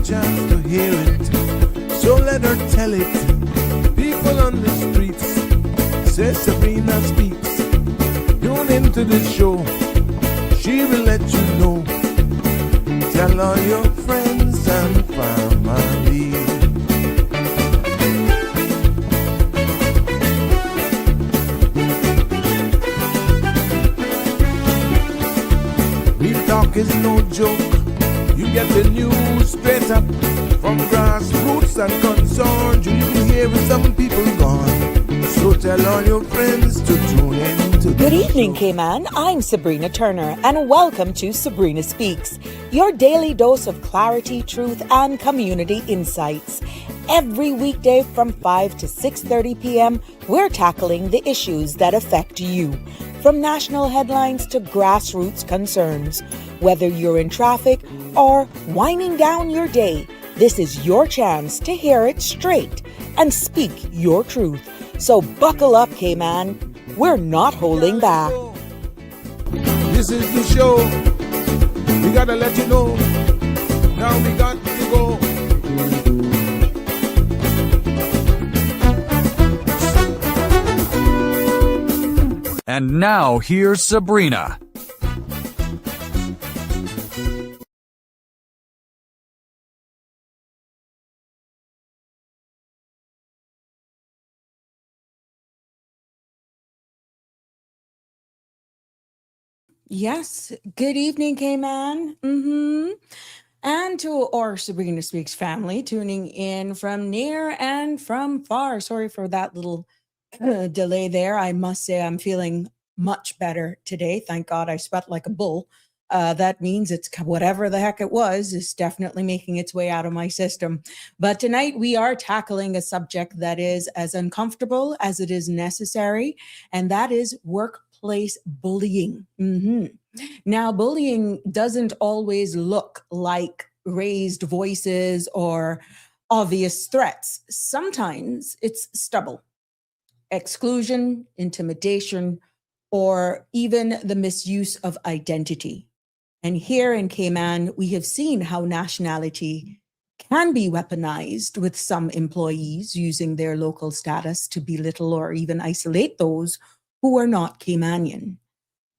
chance to hear it, so let her tell it. People on the streets say Sabrina speaks. Tune into the show, she will let you know. Tell all your friends and family. Real talk is no joke. You get the news straight up from grassroots and concerns. You can hear with some people gone. So tell all your friends to tune in to Good evening, Cayman. I'm Sabrina Turner, and welcome to Sabrina Speaks, your daily dose of clarity, truth, and community insights. Every weekday from 5 to 6:30 p.m., we're tackling the issues that affect you, from national headlines to grassroots concerns. Whether you're in traffic or winding down your day, this is your chance to hear it straight and speak your truth. So buckle up, Cayman. We're not holding back. This is the show. We gotta let you know. Now we got to go. And now here's Sabrina. Yes, good evening, Cayman. And to our Sabrina Speaks family tuning in from near and from far. Sorry for that little delay there. I must say I'm feeling much better today. Thank God I sweat like a bull. That means it's whatever the heck it was is definitely making its way out of my system. But tonight we are tackling a subject that is as uncomfortable as it is necessary, and that is workplace bullying. Now, bullying doesn't always look like raised voices or obvious threats. Sometimes it's stubble, exclusion, intimidation, or even the misuse of identity. And here in Cayman, we have seen how nationality can be weaponized, with some employees using their local status to belittle or even isolate those who are not Caymanian.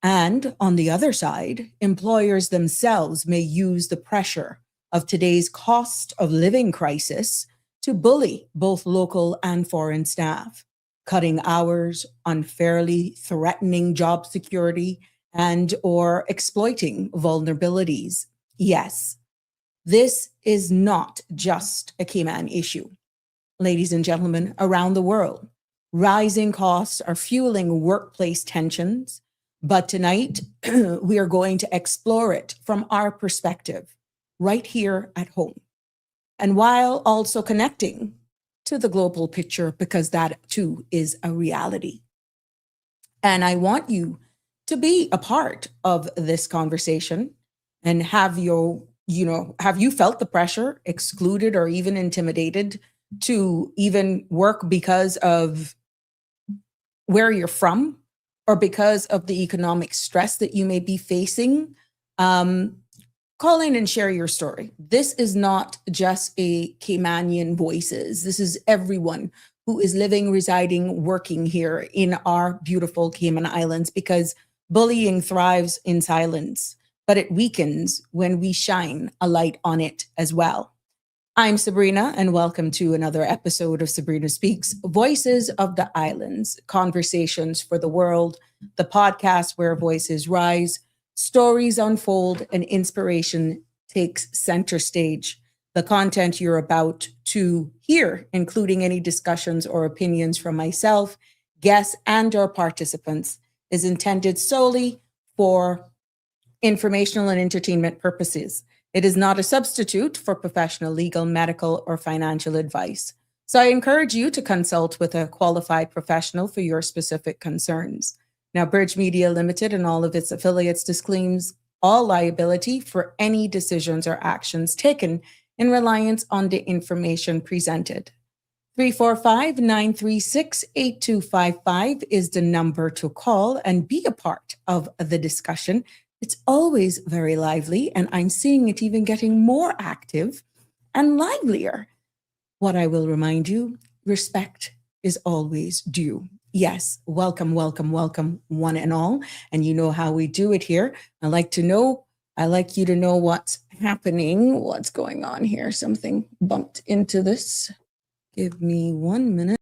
And on the other side, employers themselves may use the pressure of today's cost of living crisis to bully both local and foreign staff, cutting hours, unfairly threatening job security, and or exploiting vulnerabilities. Yes, this is not just a Cayman issue. Ladies and gentlemen, around the world, rising costs are fueling workplace tensions, but tonight we are going to explore it from our perspective, right here at home, and while also connecting to the global picture, because that too is a reality. And I want you to be a part of this conversation and have you felt the pressure, excluded, or even intimidated to even work because of where you're from or because of the economic stress that you may be facing? Call in and share your story. This is not just a Caymanian voices. This is everyone who is living, residing, working here in our beautiful Cayman Islands, because bullying thrives in silence, but it weakens when we shine a light on it as well. I'm Sabrina, and welcome to another episode of Sabrina Speaks, Voices of the Islands, Conversations for the World, the podcast where voices rise, stories unfold, and inspiration takes center stage. The content you're about to hear, including any discussions or opinions from myself, guests, and or participants, is intended solely for informational and entertainment purposes. It is not a substitute for professional, legal, medical, or financial advice. So I encourage you to consult with a qualified professional for your specific concerns. Now, Bridge Media Limited and all of its affiliates disclaims all liability for any decisions or actions taken in reliance on the information presented. 345-936-8255 is the number to call and be a part of the discussion. It's always very lively, and I'm seeing it even getting more active and livelier. What I will remind you, respect is always due. Yes, welcome, welcome, welcome, one and all. And you know how we do it here. I like you to know what's happening, what's going on here. Something bumped into this. Give me 1 minute.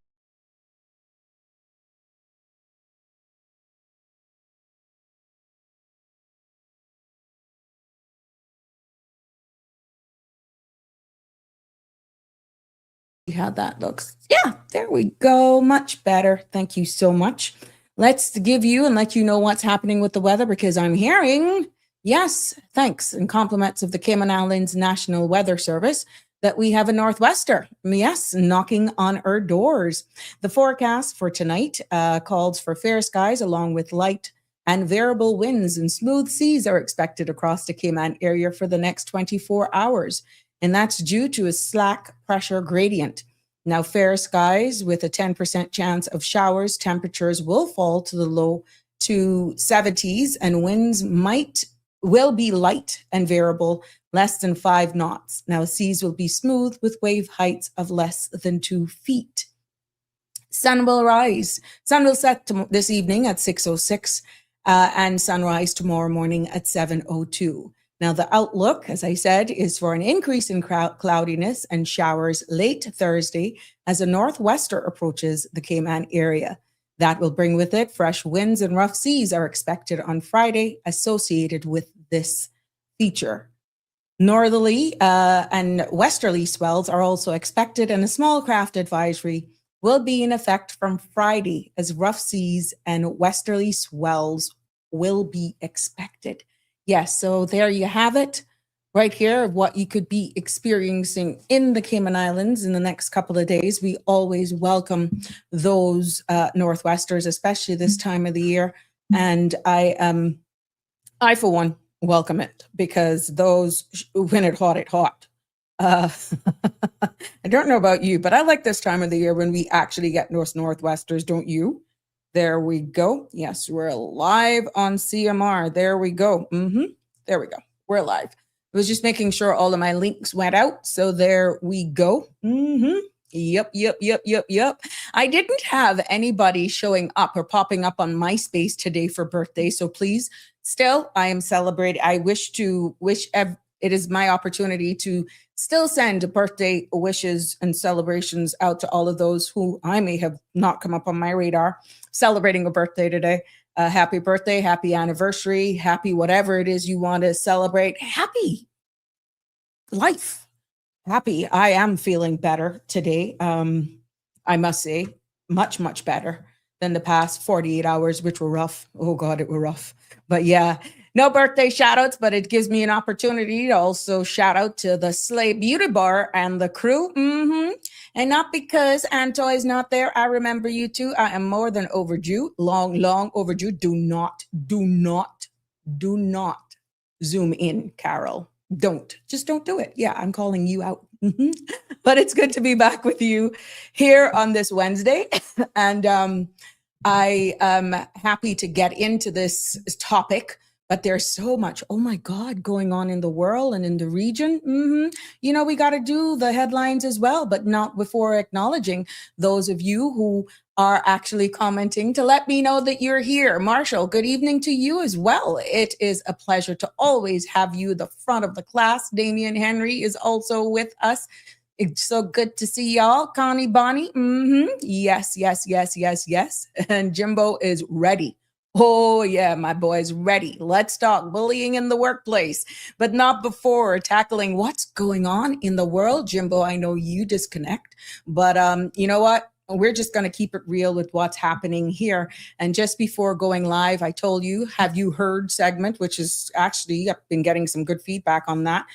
How that looks. Yeah, there we go. Much better. Thank you so much. Let's give you and let you know what's happening with the weather, because I'm hearing, yes, thanks and compliments of the Cayman Islands National Weather Service, that we have a northwester, yes, knocking on our doors. The forecast for tonight calls for fair skies along with light and variable winds, and smooth seas are expected across the Cayman area for the next 24 hours. And that's due to a slack pressure gradient. Now, fair skies with a 10% chance of showers, temperatures will fall to the low to 70s, and winds will be light and variable, less than 5 knots. Now, seas will be smooth with wave heights of less than 2 feet. Sun will rise. Sun will set this evening at 6:06 and sunrise tomorrow morning at 7:02. Now, the outlook, as I said, is for an increase in cloudiness and showers late Thursday as a northwester approaches the Cayman area. That will bring with it fresh winds, and rough seas are expected on Friday associated with this feature. Northerly and westerly swells are also expected, and a small craft advisory will be in effect from Friday as rough seas and westerly swells will be expected. Yes, so there you have it right here of what you could be experiencing in the Cayman Islands in the next couple of days. We always welcome those northwesters, especially this time of the year. And I for one, welcome it, because those, when it hot. I don't know about you, but I like this time of the year when we actually get northwesters, don't you? There we go. Yes, we're live on CMR. There we go. There we go. We're live. I was just making sure all of my links went out. So there we go. Yep. I didn't have anybody showing up or popping up on MySpace today for birthday. So please, still, I am celebrating. I it is my opportunity to still send birthday wishes and celebrations out to all of those who I may have not come up on my radar celebrating a birthday today. Happy birthday, happy anniversary, happy whatever it is you want to celebrate. Happy life. Happy. I am feeling better today. I must say, much, much better than the past 48 hours, which were rough. Oh God, it were rough. But yeah, no birthday shout outs, but it gives me an opportunity to also shout out to the Slay Beauty Bar and the crew. And not because Anto is not there. I remember you too. I am more than overdue, long overdue. Do not zoom in, Carol. Just don't do it. Yeah, I'm calling you out. But it's good to be back with you here on this Wednesday. And I am happy to get into this topic, but there's so much, oh my God, going on in the world and in the region. You know, we got to do the headlines as well, but not before acknowledging those of you who are actually commenting to let me know that you're here. Marshall, good evening to you as well. It is a pleasure to always have you the front of the class. Damian Henry is also with us. It's so good to see y'all. Connie Bonnie, yes. And Jimbo is ready. Oh yeah, my boy's ready. Let's talk bullying in the workplace, but not before tackling what's going on in the world. Jimbo, I know you disconnect, but you know what? We're just going to keep it real with what's happening here. And just before going live, I told you, have you heard segment, which is actually, I've been getting some good feedback on that.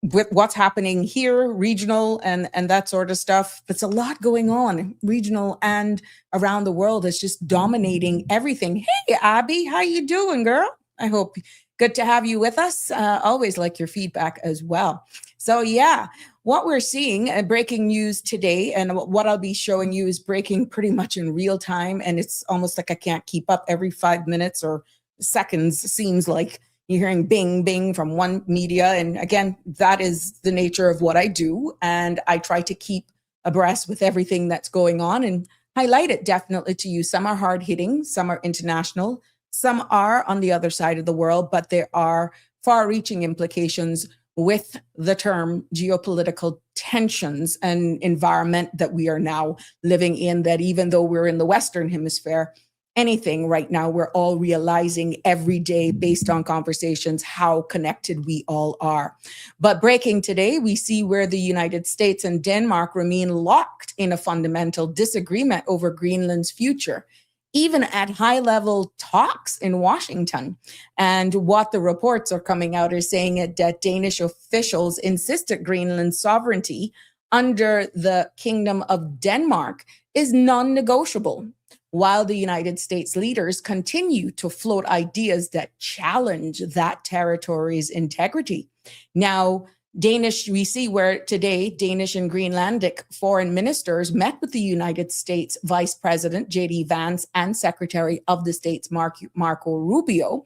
With what's happening here, regional and that sort of stuff. It's a lot going on, regional and around the world. It's just dominating everything. Hey, Abby, how you doing, girl? I hope good to have you with us. Always like your feedback as well. So yeah, what we're seeing, breaking news today, and what I'll be showing you is breaking pretty much in real time. And it's almost like I can't keep up. Every 5 minutes or seconds seems like, You're hearing bing, bing from one media. And again, that is the nature of what I do. And I try to keep abreast with everything that's going on and highlight it definitely to you. Some are hard hitting, some are international, some are on the other side of the world, but there are far reaching implications with the term geopolitical tensions and environment that we are now living in, that even though we're in the Western hemisphere, anything right now, we're all realizing every day based on conversations how connected we all are. But breaking today, we see where the United States and Denmark remain locked in a fundamental disagreement over Greenland's future, even at high-level talks in Washington. And what the reports are coming out are saying that Danish officials insisted Greenland's sovereignty under the Kingdom of Denmark is non-negotiable, while the United States leaders continue to float ideas that challenge that territory's integrity. Now, we see where today Danish and Greenlandic foreign ministers met with the United States Vice President J.D. Vance and Secretary of the States Marco Rubio.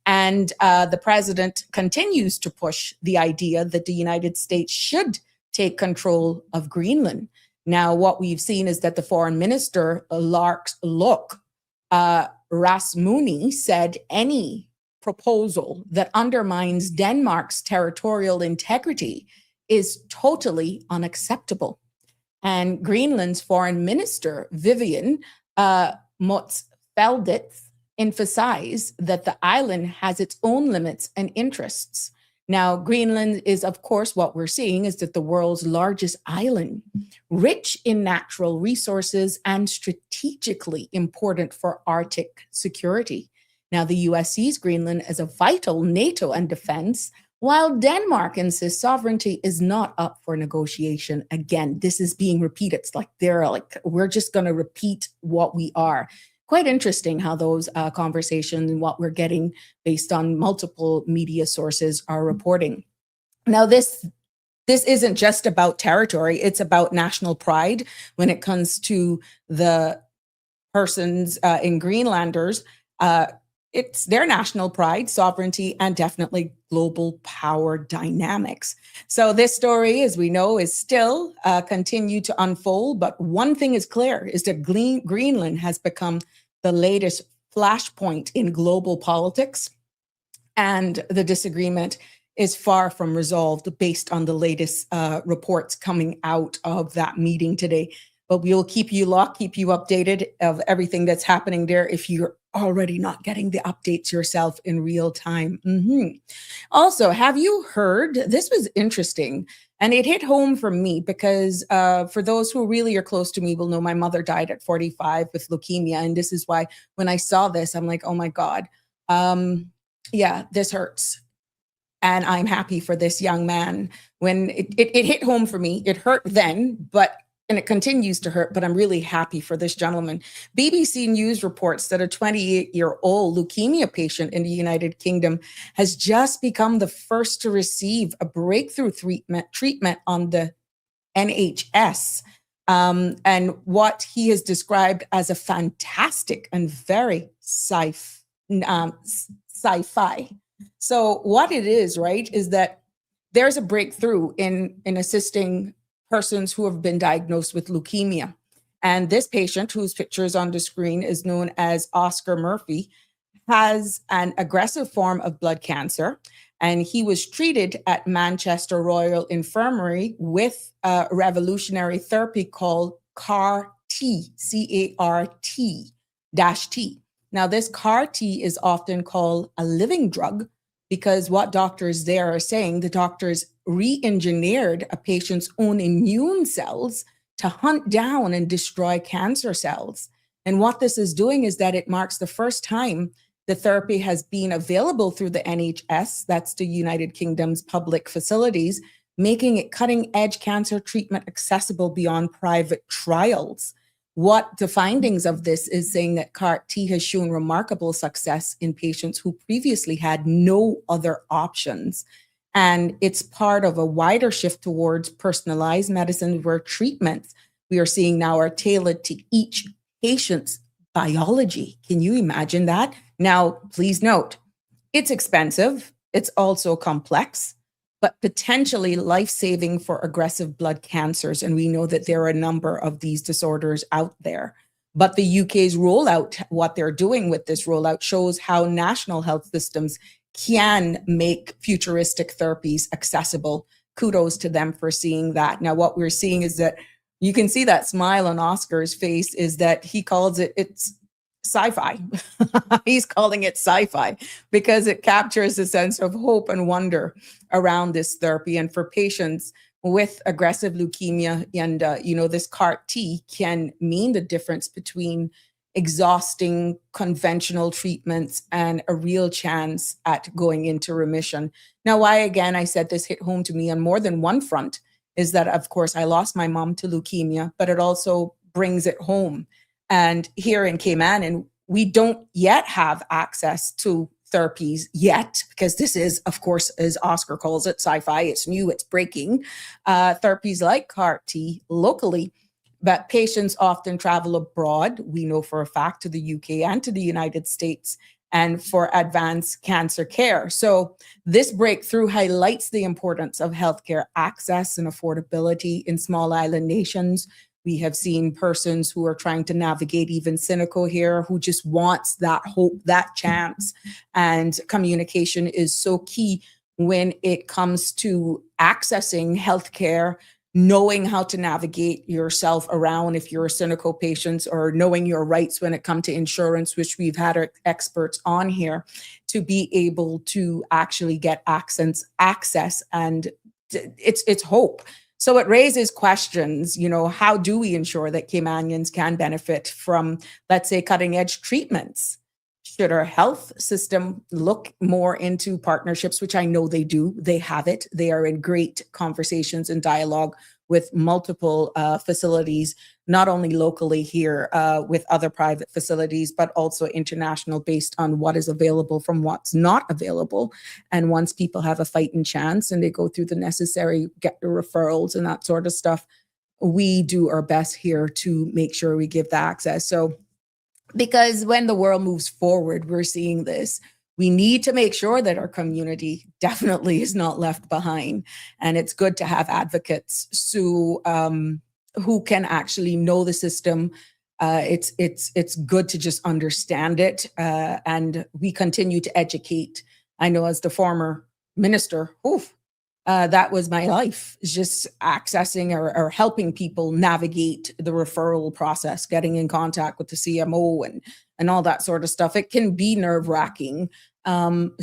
And the president continues to push the idea that the United States should take control of Greenland. Now, what we've seen is that the foreign minister, Rasmussen, said any proposal that undermines Denmark's territorial integrity is totally unacceptable. And Greenland's foreign minister, Vivian Motzfeldt, emphasized that the island has its own limits and interests. Now, Greenland is, of course, what we're seeing is that the world's largest island, rich in natural resources and strategically important for Arctic security. Now, the U.S. sees Greenland as a vital NATO and defense, while Denmark insists sovereignty is not up for negotiation. Again, this is being repeated. It's like we're just going to repeat what we are. Quite interesting how those conversations and what we're getting based on multiple media sources are reporting. Now, this isn't just about territory. It's about national pride when it comes to the persons in Greenlanders. It's their national pride, sovereignty, and definitely global power dynamics. So this story, as we know, is still continue to unfold. But one thing is clear, is that Greenland has become the latest flashpoint in global politics. And the disagreement is far from resolved based on the latest reports coming out of that meeting today. But we will keep you updated of everything that's happening there if you're already not getting the updates yourself in real time. Also, have you heard, this was interesting, and it hit home for me because for those who really are close to me will know my mother died at 45 with leukemia. And this is why when I saw this, I'm like, oh my God, yeah, this hurts. And I'm happy for this young man. When it hit home for me, it hurt then, and it continues to hurt, but I'm really happy for this gentleman. BBC News reports that a 28-year-old leukemia patient in the United Kingdom has just become the first to receive a breakthrough treatment on the NHS, and what he has described as a fantastic and very sci-fi. So what it is, right, is that there's a breakthrough in assisting persons who have been diagnosed with leukemia. And this patient, whose picture is on the screen, is known as Oscar Murphy, has an aggressive form of blood cancer. And he was treated at Manchester Royal Infirmary with a revolutionary therapy called CAR-T, C-A-R-T-T. Now, this CAR-T is often called a living drug because what doctors there are saying, the doctors re-engineered a patient's own immune cells to hunt down and destroy cancer cells. And what this is doing is that it marks the first time the therapy has been available through the NHS, that's the United Kingdom's public facilities, making it cutting-edge cancer treatment accessible beyond private trials. What the findings of this is saying that CAR-T has shown remarkable success in patients who previously had no other options. And it's part of a wider shift towards personalized medicine where treatments we are seeing now are tailored to each patient's biology. Can you imagine that? Now, please note, It's expensive, it's also complex, but potentially life-saving for aggressive blood cancers. And we know that there are a number of these disorders out there. But the UK's rollout, what they're doing with this rollout, shows how national health systems can make futuristic therapies accessible. Kudos to them for seeing that. Now, what we're seeing is that you can see that smile on Oscar's face is that he calls it's sci-fi. He's calling it sci-fi because it captures a sense of hope and wonder around this therapy. And for patients with aggressive leukemia, and this CAR T can mean the difference between exhausting conventional treatments and a real chance at going into remission. Now, why again I said this hit home to me on more than one front is that, of course, I lost my mom to leukemia, but it also brings it home. And here in Cayman, and we don't yet have access to therapies yet, because this is, of course, as Oscar calls it, sci-fi. It's new, it's breaking. Therapies like CAR T locally, but patients often travel abroad, we know for a fact, to the UK and to the United States, and for advanced cancer care. So this breakthrough highlights the importance of healthcare access and affordability in small island nations. We have seen persons who are trying to navigate even cynical here, who just wants that hope, that chance. And communication is so key when it comes to accessing healthcare, knowing how to navigate yourself around if you're a cynical patient, or knowing your rights when it comes to insurance, which we've had our experts on here, to be able to actually get access and it's hope. So it raises questions, how do we ensure that Caymanians can benefit from, let's say, cutting edge treatments? Should our health system look more into partnerships, which I know they do, they have it. They are in great conversations and dialogue with multiple facilities, not only locally here with other private facilities, but also international, based on what is available from what's not available. And once people have a fighting chance and they go through the necessary, get the referrals and that sort of stuff, we do our best here to make sure we give the access. So because when the world moves forward, we're seeing this. We need to make sure that our community definitely is not left behind. And it's good to have advocates who can actually know the system. It's good to just understand it. And we continue to educate. I know as the former minister, that was my life, is just accessing or helping people navigate the referral process, getting in contact with the CMO and all that sort of stuff. It can be nerve-wracking. That's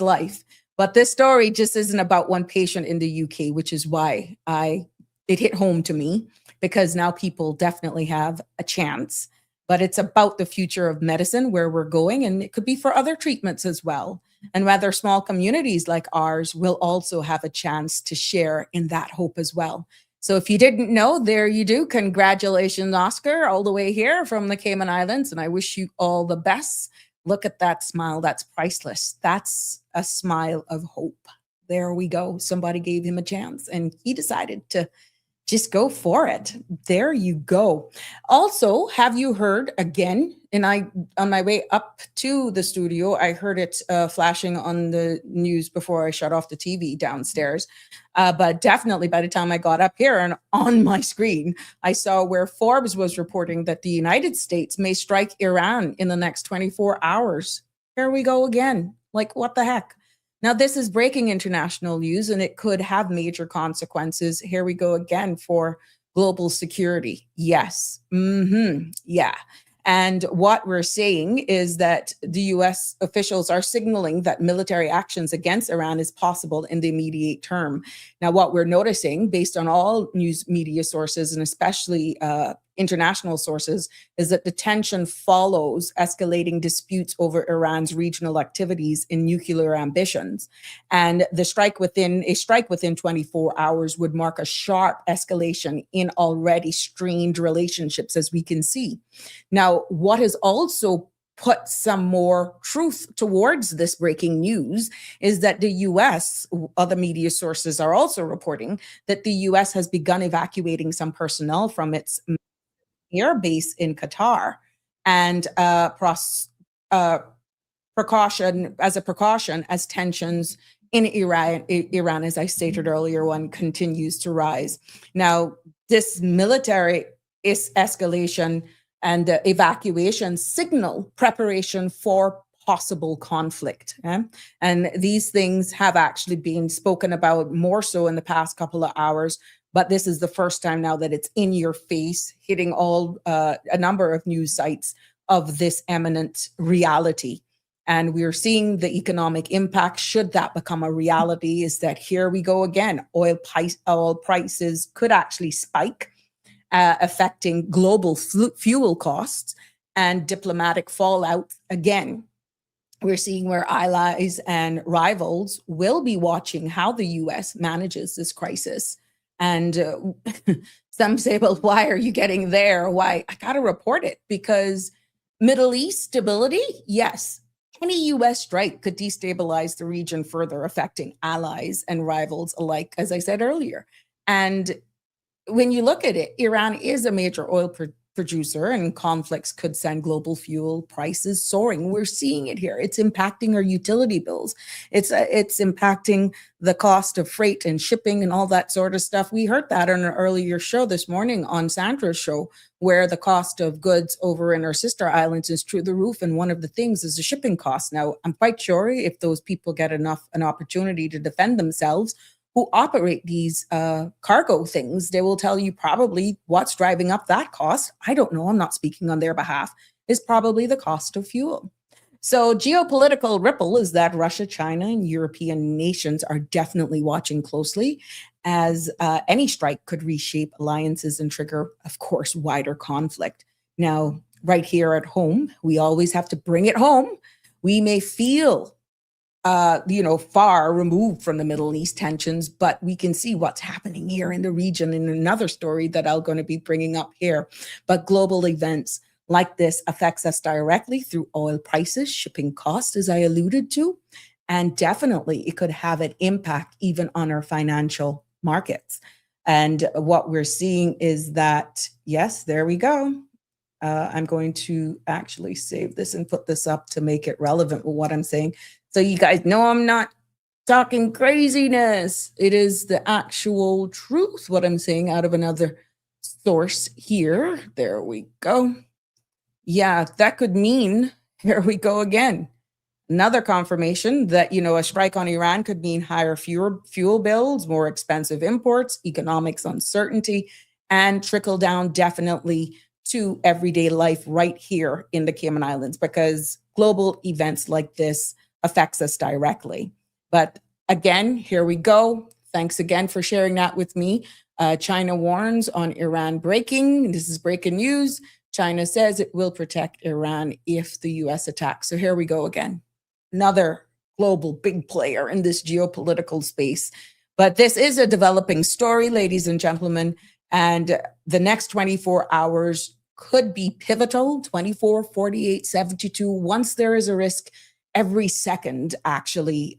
life. But this story just isn't about one patient in the UK, which is why it hit home to me, because now people definitely have a chance. But it's about the future of medicine, where we're going, and it could be for other treatments as well. And whether small communities like ours will also have a chance to share in that hope as well. So if you didn't know, there you do. Congratulations, Oscar, all the way here from the Cayman Islands. And I wish you all the best. Look at that smile. That's priceless. That's a smile of hope. There we go. Somebody gave him a chance and he decided to just go for it. There you go. Also, have you heard again? And on my way up to the studio, I heard it flashing on the news before I shut off the TV downstairs. But definitely by the time I got up here and on my screen, I saw where Forbes was reporting that the United States may strike Iran in the next 24 hours. Here we go again. Like, what the heck? Now, this is breaking international news, and it could have major consequences. Here we go again for global security. Yes. Yeah. And what we're saying is that the US officials are signaling that military actions against Iran is possible in the immediate term. Now, what we're noticing, based on all news media sources, and especially international sources, is that the tension follows escalating disputes over Iran's regional activities and nuclear ambitions. And a strike within 24 hours would mark a sharp escalation in already strained relationships, as we can see. Now, what has also put some more truth towards this breaking news is that the US, other media sources are also reporting that the US has begun evacuating some personnel from its air base in Qatar and precaution, as tensions in Iran, as I stated earlier, one continues to rise. Now, this military escalation and evacuation signal preparation for possible conflict. And these things have actually been spoken about more so in the past couple of hours, but this is the first time now that it's in your face, hitting all a number of news sites of this imminent reality. And we're seeing the economic impact, should that become a reality, is that here we go again. Oil prices could actually spike, affecting global fuel costs and diplomatic fallout again. We're seeing where allies and rivals will be watching how the US manages this crisis. And some say, well, why are you getting there? Why? I got to report it, because Middle East stability, yes. Any US strike could destabilize the region further, affecting allies and rivals alike, as I said earlier. And when you look at it, Iran is a major oil producer, and conflicts could send global fuel prices soaring. We're seeing it here. It's impacting our utility bills. It's impacting the cost of freight and shipping and all that sort of stuff. We heard that on an earlier show this morning on Sandra's show, where the cost of goods over in our sister islands is through the roof. And one of the things is the shipping cost. Now, I'm quite sure if those people get an opportunity to defend themselves, who operate these cargo things, they will tell you probably what's driving up that cost. I don't know, I'm not speaking on their behalf, is probably the cost of fuel. So geopolitical ripple is that Russia, China, and European nations are definitely watching closely, as any strike could reshape alliances and trigger, of course, wider conflict. Now, right here at home, we always have to bring it home. We may feel far removed from the Middle East tensions, but we can see what's happening here in the region in another story that I'm going to be bringing up here. But global events like this affects us directly through oil prices, shipping costs, as I alluded to, and definitely it could have an impact even on our financial markets. And what we're seeing is that, yes, there we go. I'm going to actually save this and put this up to make it relevant with what I'm saying. So you guys know I'm not talking craziness. It is the actual truth, what I'm saying, out of another source here. There we go. Yeah, that could mean, here we go again. Another confirmation that, a strike on Iran could mean higher fuel bills, more expensive imports, economics uncertainty, and trickle down definitely to everyday life right here in the Cayman Islands, because global events like this affects us directly. But again, here we go. Thanks again for sharing that with me. China warns on Iran breaking. This is breaking news. China says it will protect Iran if the US attacks. So here we go again. Another global big player in this geopolitical space. But this is a developing story, ladies and gentlemen. And the next 24 hours could be pivotal, 24, 48, 72. Once there is a risk, every second actually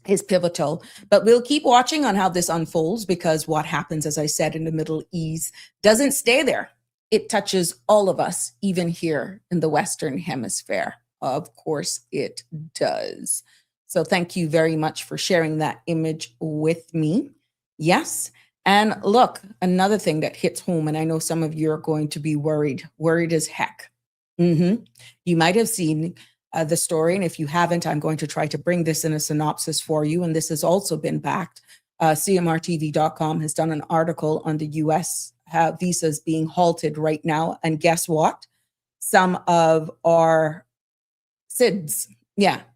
is pivotal. But we'll keep watching on how this unfolds, because what happens, as I said, in the Middle East doesn't stay there. It touches all of us, even here in the Western Hemisphere. Of course it does. So thank you very much for sharing that image with me. Yes. And look, another thing that hits home, and I know some of you are going to be worried as heck. You might have seen the story, and if you haven't, I'm going to try to bring this in a synopsis for you. And this has also been backed. CMRTV.com has done an article on the U.S. Visas being halted right now. And guess what? Some of our SIDS,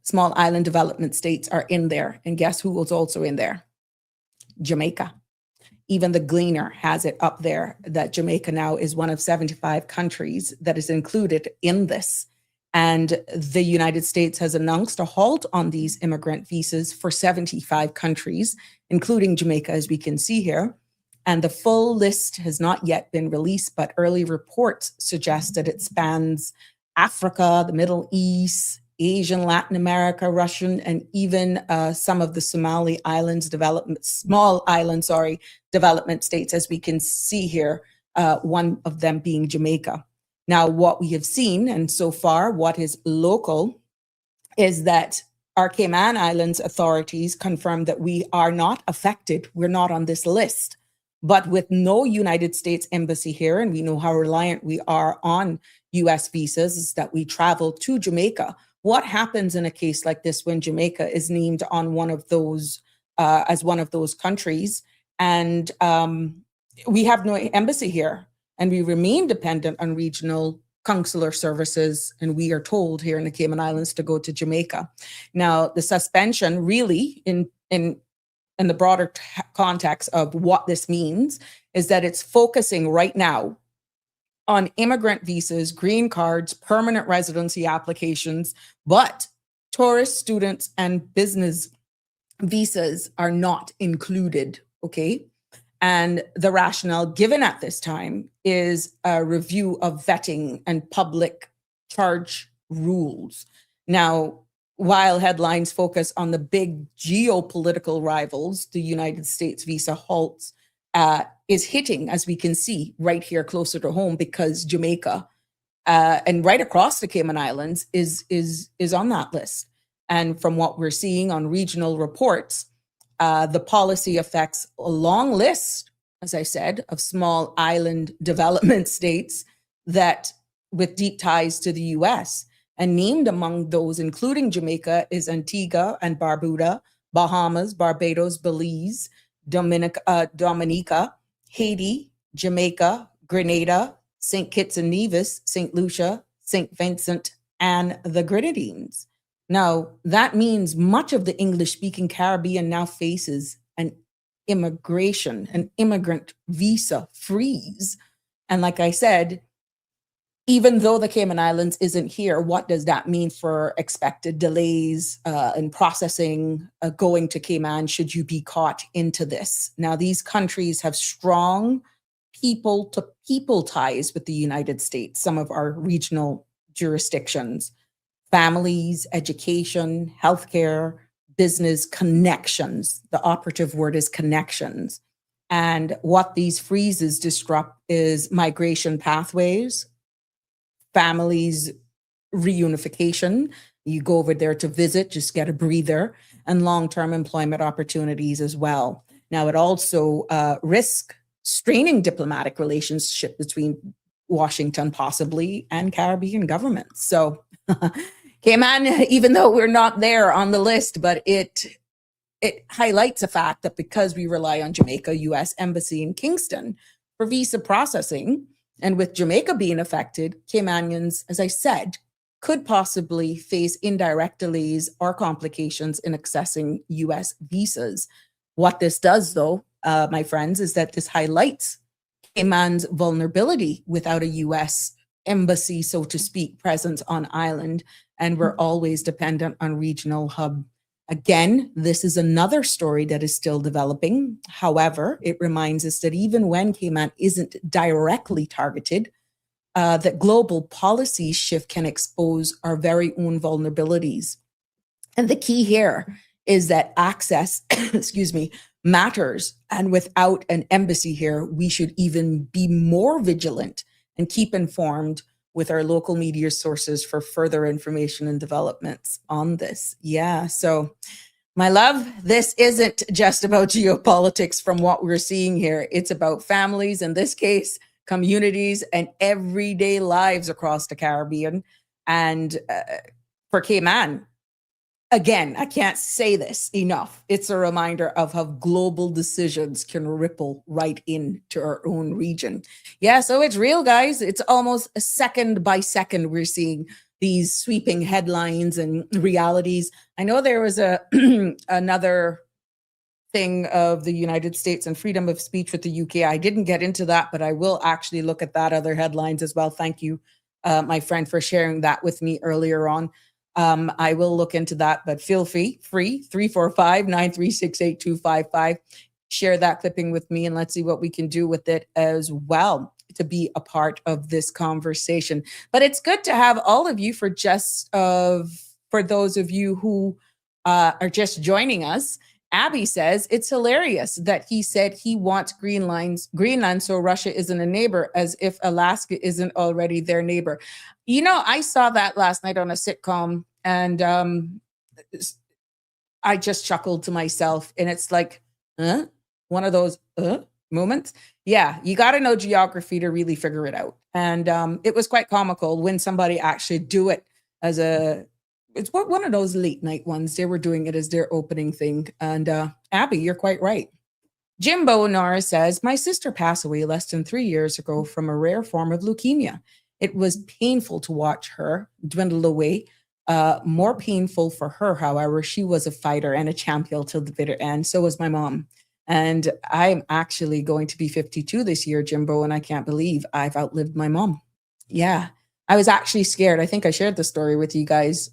small island development states, are in there. And guess who was also in there? Jamaica. Even the Gleaner has it up there that Jamaica now is one of 75 countries that is included in this. And the United States has announced a halt on these immigrant visas for 75 countries, including Jamaica, as we can see here. And the full list has not yet been released, but early reports suggest that it spans Africa, the Middle East, Asian, Latin America, Russian, and even some of the Somali islands development states, as we can see here, one of them being Jamaica. Now, what we have seen, and so far, what is local is that our Cayman Islands authorities confirmed that we are not affected. We're not on this list. But with no United States embassy here, and we know how reliant we are on US visas, is that we travel to Jamaica. What happens in a case like this when Jamaica is named on one of those as one of those countries, and we have no embassy here, and we remain dependent on regional consular services, and we are told here in the Cayman Islands to go to Jamaica. Now, the suspension really in the broader context of what this means is that it's focusing right now on immigrant visas, green cards, permanent residency applications, but tourist, students, and business visas are not included, okay? And the rationale given at this time is a review of vetting and public charge rules. Now, while headlines focus on the big geopolitical rivals, the United States visa halt is hitting, as we can see, right here closer to home, because Jamaica and right across the Cayman Islands is on that list. And from what we're seeing on regional reports, the policy affects a long list, as I said, of small island development states that with deep ties to the US. And named among those, including Jamaica, is Antigua and Barbuda, Bahamas, Barbados, Belize, Dominica, Haiti, Jamaica, Grenada, St. Kitts and Nevis, St. Lucia, St. Vincent, and the Grenadines. Now, that means much of the English-speaking Caribbean now faces an immigrant visa freeze. And like I said, even though the Cayman Islands isn't here, what does that mean for expected delays in processing going to Cayman should you be caught into this? Now, these countries have strong people-to-people ties with the United States, some of our regional jurisdictions, families, education, healthcare, business connections. The operative word is connections. And what these freezes disrupt is migration pathways, families reunification. You go over there to visit, just get a breather, and long-term employment opportunities as well. Now, it also risks straining diplomatic relationship between Washington possibly and Caribbean governments. So Cayman, even though we're not there on the list, but it highlights the fact that because we rely on Jamaica U.S. Embassy in Kingston for visa processing, and with Jamaica being affected, Caymanians, as I said, could possibly face indirect delays or complications in accessing U.S. visas. What this does, though, my friends, is that this highlights Cayman's vulnerability without a U.S. embassy, so to speak, presence on island, and we're always dependent on regional hub. Again, this is another story that is still developing. However, it reminds us that even when Cayman isn't directly targeted, that global policy shift can expose our very own vulnerabilities. And the key here is that access, excuse me, matters. And without an embassy here, we should even be more vigilant and keep informed with our local media sources for further information and developments on this. Yeah, so my love, this isn't just about geopolitics from what we're seeing here. It's about families, in this case, communities, and everyday lives across the Caribbean. And for Cayman, again, I can't say this enough. It's a reminder of how global decisions can ripple right into our own region. Yeah, so it's real, guys. It's almost a second by second we're seeing these sweeping headlines and realities. I know there was another thing of the United States and freedom of speech with the UK. I didn't get into that, but I will actually look at that other headlines as well. Thank you, my friend, for sharing that with me earlier on. I will look into that, but feel free, 345-936-8255. Share that clipping with me and let's see what we can do with it as well to be a part of this conversation. But it's good to have all of you for those of you who are just joining us. Abby says it's hilarious that he said he wants Greenland so Russia isn't a neighbor, as if Alaska isn't already their neighbor. You know, I saw that last night on a sitcom And I just chuckled to myself, and it's like, one of those moments. Yeah, you got to know geography to really figure it out. And it was quite comical when somebody actually do it as it's one of those late night ones. They were doing it as their opening thing. And Abby, you're quite right. Jimbo Nora says, my sister passed away less than 3 years ago from a rare form of leukemia. It was painful to watch her dwindle away. More painful for her, however, she was a fighter and a champion till the bitter end. So was my mom. And I'm actually going to be 52 this year, Jimbo, and I can't believe I've outlived my mom. Yeah, I was actually scared. I think I shared the story with you guys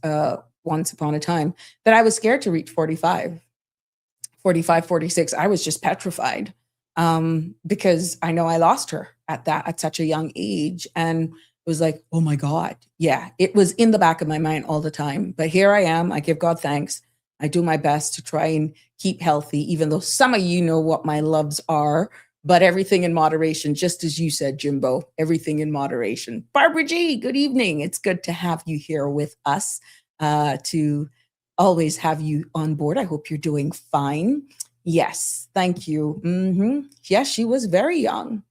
once upon a time that I was scared to reach 45, 46. I was just petrified because I know I lost her at such a young age. And it was like, oh my God. Yeah, it was in the back of my mind all the time. But here I am. I give God thanks. I do my best to try and keep healthy, even though some of you know what my loves are, but everything in moderation, just as you said, Jimbo, everything in moderation. Barbara G, good evening. It's good to have you here with us, to always have you on board. I hope you're doing fine. Yes, thank you. Yes, she was very young.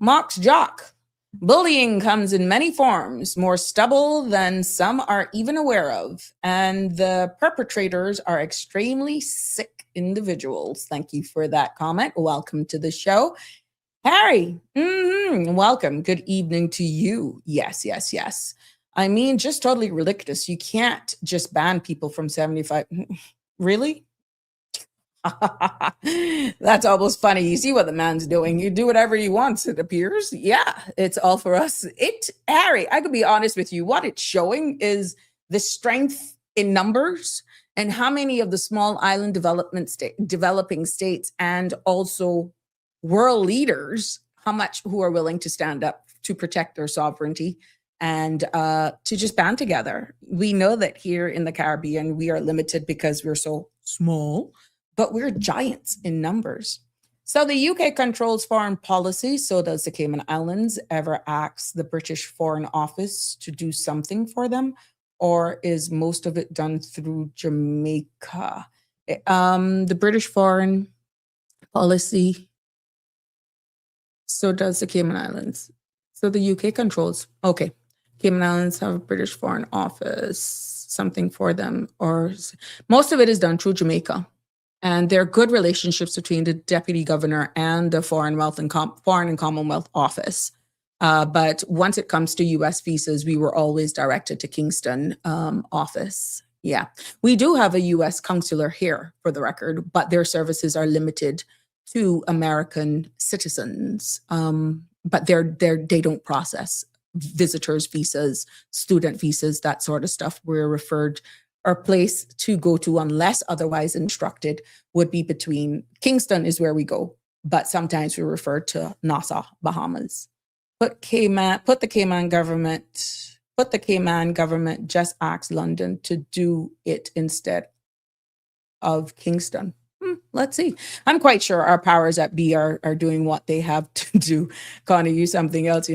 Mox Jock. Bullying comes in many forms, more stubble than some are even aware of, and the perpetrators are extremely sick individuals. Thank you for that comment. Welcome to the show. Harry, welcome. Good evening to you. Yes, yes, yes. I mean, just totally ridiculous. You can't just ban people from 75. Really? That's almost funny. You see what the man's doing. You do whatever he wants, it appears. Yeah, it's all for us. Harry, I could be honest with you. What it's showing is the strength in numbers and how many of the small island developing states and also world leaders, how much who are willing to stand up to protect their sovereignty and to just band together. We know that here in the Caribbean, we are limited because we're so small, but we're giants in numbers. So the UK controls foreign policy, so does the Cayman Islands. Ever ask the British Foreign Office to do something for them? Or is most of it done through Jamaica? The British Foreign Policy, so does the Cayman Islands. So the UK controls, okay. Cayman Islands have a British Foreign Office, something for them, or most of it is done through Jamaica. And there are good relationships between the deputy governor and the Foreign and Commonwealth Office. But once it comes to U.S. visas, we were always directed to Kingston office. Yeah, we do have a U.S. consular here, for the record, but their services are limited to American citizens. But they don't process visitors' visas, student visas, that sort of stuff. We're referred. Our place to go to, unless otherwise instructed, would be between Kingston is where we go, but sometimes we refer to Nassau, Bahamas. Put the Cayman government just asked London to do it instead of Kingston. Let's see. I'm quite sure our powers that be are doing what they have to do. Connie, you something else,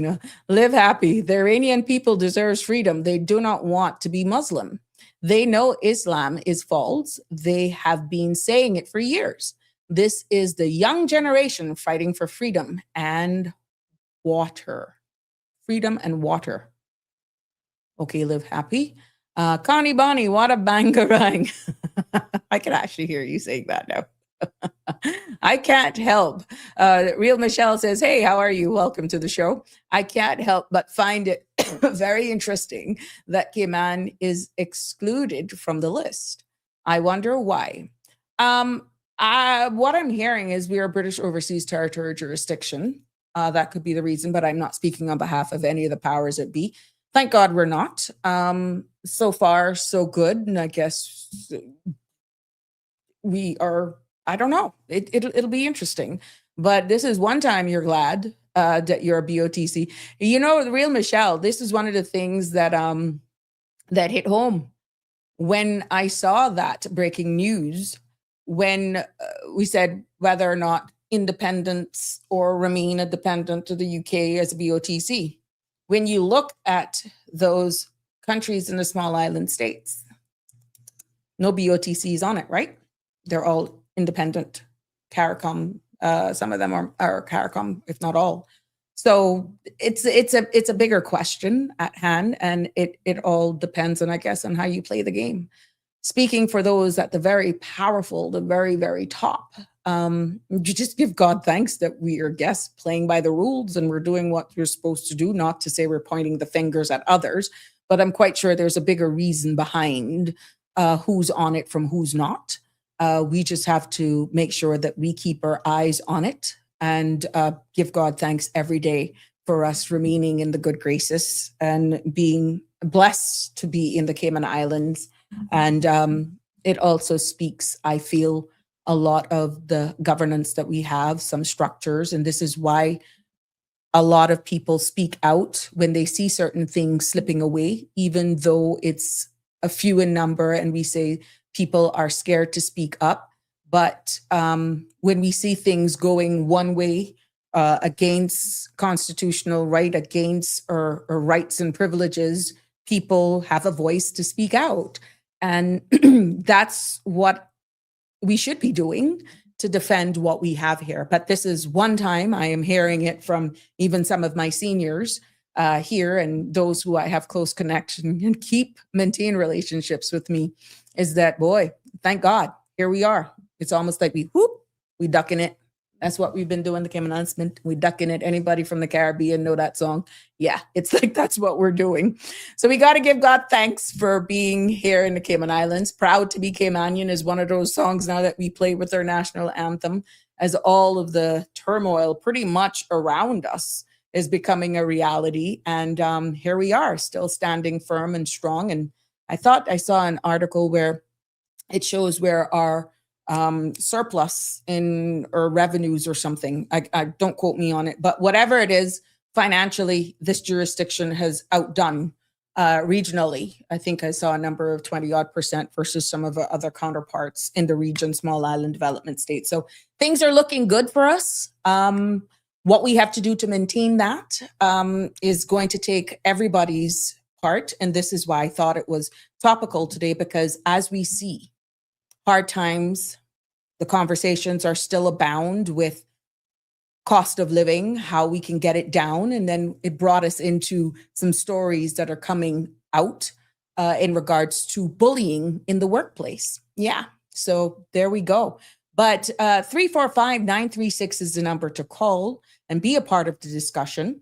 live happy. The Iranian people deserves freedom. They do not want to be Muslim. They know Islam is false. They have been saying it for years. This is the young generation fighting for freedom and water. Freedom and water. Okay, live happy. Connie Bonnie, what a bangarang. I can actually hear you saying that now. I can't help. Real Michelle says, hey, how are you? Welcome to the show. I can't help but find it very interesting that Cayman is excluded from the list. I wonder why. What I'm hearing is we are British Overseas Territory jurisdiction. That could be the reason, but I'm not speaking on behalf of any of the powers that be. Thank God we're not. So far, so good. And I guess we are, I don't know. It'll be interesting. But this is one time you're glad that you're a BOTC. The real Michelle, this is one of the things that that hit home when I saw that breaking news, when we said whether or not independence or remain a dependent to the UK as a BOTC. When you look at those countries in the small island states, No BOTCs on it, right? They're all independent CARICOM. Some of them are CARICOM, if not all. So it's a bigger question at hand, and it all depends on, I guess, on how you play the game. Speaking for those at the very powerful, the very, very top, you just give God thanks that we are guests playing by the rules and we're doing what we're supposed to do, not to say we're pointing the fingers at others, but I'm quite sure there's a bigger reason behind who's on it from who's not. We just have to make sure that we keep our eyes on it and give God thanks every day for us remaining in the good graces and being blessed to be in the Cayman Islands. And it also speaks, I feel, a lot of the governance that we have, some structures. And this is why a lot of people speak out when they see certain things slipping away, even though it's a few in number and we say people are scared to speak up. But when we see things going one way, against constitutional right, against or rights and privileges, people have a voice to speak out. And that's what we should be doing to defend what we have here. But this is one time I am hearing it from even some of my seniors here and those who I have close connection and maintain relationships with me, is that, boy, thank God, here we are. It's almost like we ducking it. That's what we've been doing, the Cayman Islands. We ducking it. Anybody from the Caribbean know that song? Yeah, it's like that's what we're doing. So we got to give God thanks for being here in the Cayman Islands. Proud to be Caymanian is one of those songs now that we play with our national anthem, as all of the turmoil pretty much around us is becoming a reality. And here we are, still standing firm and strong. And I thought I saw an article where it shows where our surplus in or revenues or something. I don't quote me on it, but whatever it is, financially, this jurisdiction has outdone regionally. I think I saw a number of 20 odd % versus some of our other counterparts in the region, small island development states. So things are looking good for us. What we have to do to maintain that is going to take everybody's part. And this is why I thought it was topical today, because as we see hard times, the conversations are still abound with cost of living, how we can get it down. And then it brought us into some stories that are coming out in regards to bullying in the workplace. Yeah, so there we go. But 345-936 is the number to call and be a part of the discussion.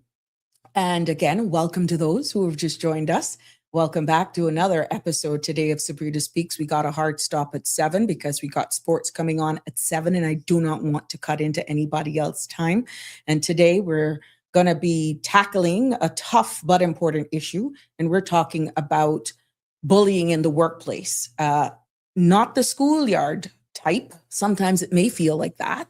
And again, welcome to those who have just joined us. Welcome back to another episode today of Sabrina Speaks. We got a hard stop at 7 because we got sports coming on at 7, and I do not want to cut into anybody else's time. And today we're going to be tackling a tough but important issue, and we're talking about bullying in the workplace. Not the schoolyard type. Sometimes it may feel like that,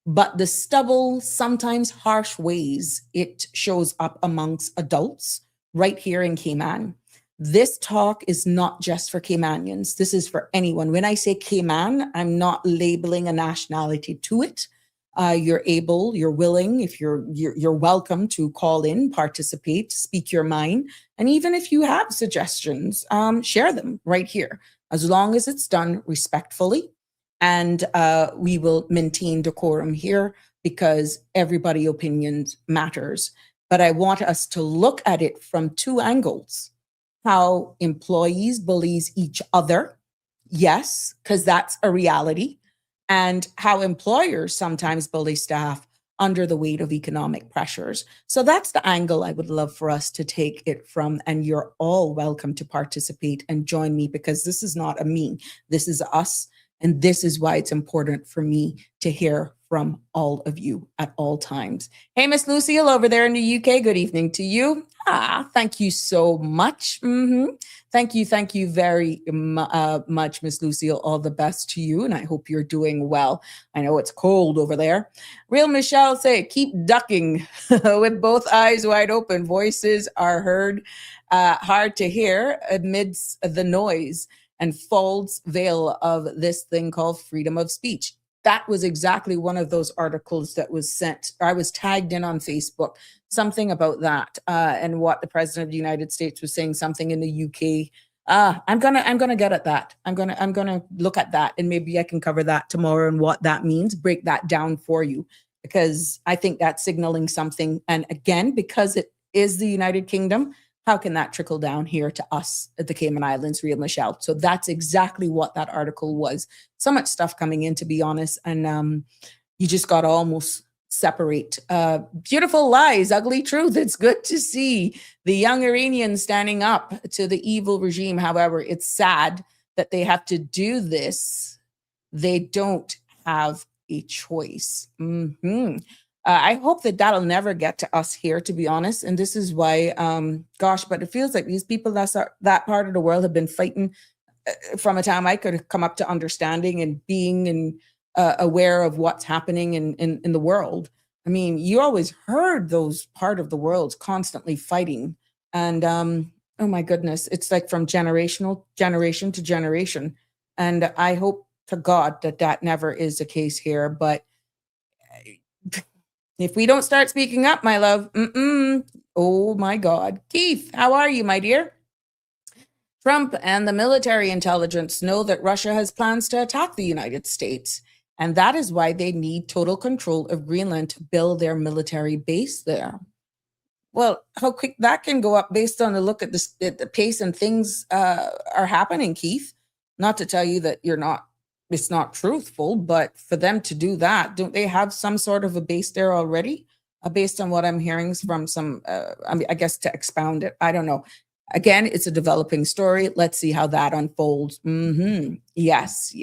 but the stubble, sometimes harsh ways it shows up amongst adults right here in Cayman. This talk is not just for Caymanians. This is for anyone. When I say Cayman, I'm not labeling a nationality to it. You're able, you're willing, if you're welcome to call in, participate, speak your mind. And even if you have suggestions, share them right here, as long as it's done respectfully. And we will maintain decorum here because everybody's opinions matters. But I want us to look at it from two angles. How employees bullies each other, yes, because that's a reality, and how employers sometimes bully staff under the weight of economic pressures. So that's the angle I would love for us to take it from, and you're all welcome to participate and join me, because this is not a me, this is us, and this is why it's important for me to hear from all of you at all times. Hey, Miss Lucille over there in the UK, good evening to you. Thank you so much. Thank you very much, Miss Lucille. All the best to you, and I hope you're doing well. I know it's cold over there. Real Michelle say, keep ducking with both eyes wide open. Voices are heard, hard to hear amidst the noise and false veil of this thing called freedom of speech. That was exactly one of those articles that was sent. I was tagged in on Facebook, something about that, and what the President of the United States was saying, something in the UK I'm gonna get at that. I'm gonna look at that, and maybe I can cover that tomorrow and what that means, break that down for you, because I think that's signaling something. And again, because it is the United Kingdom, how can that trickle down here to us at the Cayman Islands, Real Michelle? So that's exactly what that article was. So much stuff coming in, to be honest, and you just got to almost separate beautiful lies, ugly truth. It's good to see the young Iranians standing up to the evil regime. However, it's sad that they have to do this. They don't have a choice. I hope that that'll never get to us here, to be honest. And this is why, gosh, but it feels like these people that part of the world have been fighting from a time I could come up to understanding and being aware of what's happening in the world. I mean, you always heard those part of the world constantly fighting. And oh my goodness, it's like from generation to generation. And I hope to God that that never is the case here. But if we don't start speaking up, my love, oh my God. Keith, how are you, my dear? Trump and the military intelligence know that Russia has plans to attack the United States, and that is why they need total control of Greenland to build their military base there. Well, how quick that can go up based on the look at the pace and things are happening, Keith. Not to tell you that it's not truthful, but for them to do that, don't they have some sort of a base there already? Based on what I'm hearing from some, I guess to expound it, I don't know. Again, it's a developing story. Let's see how that unfolds. Yes.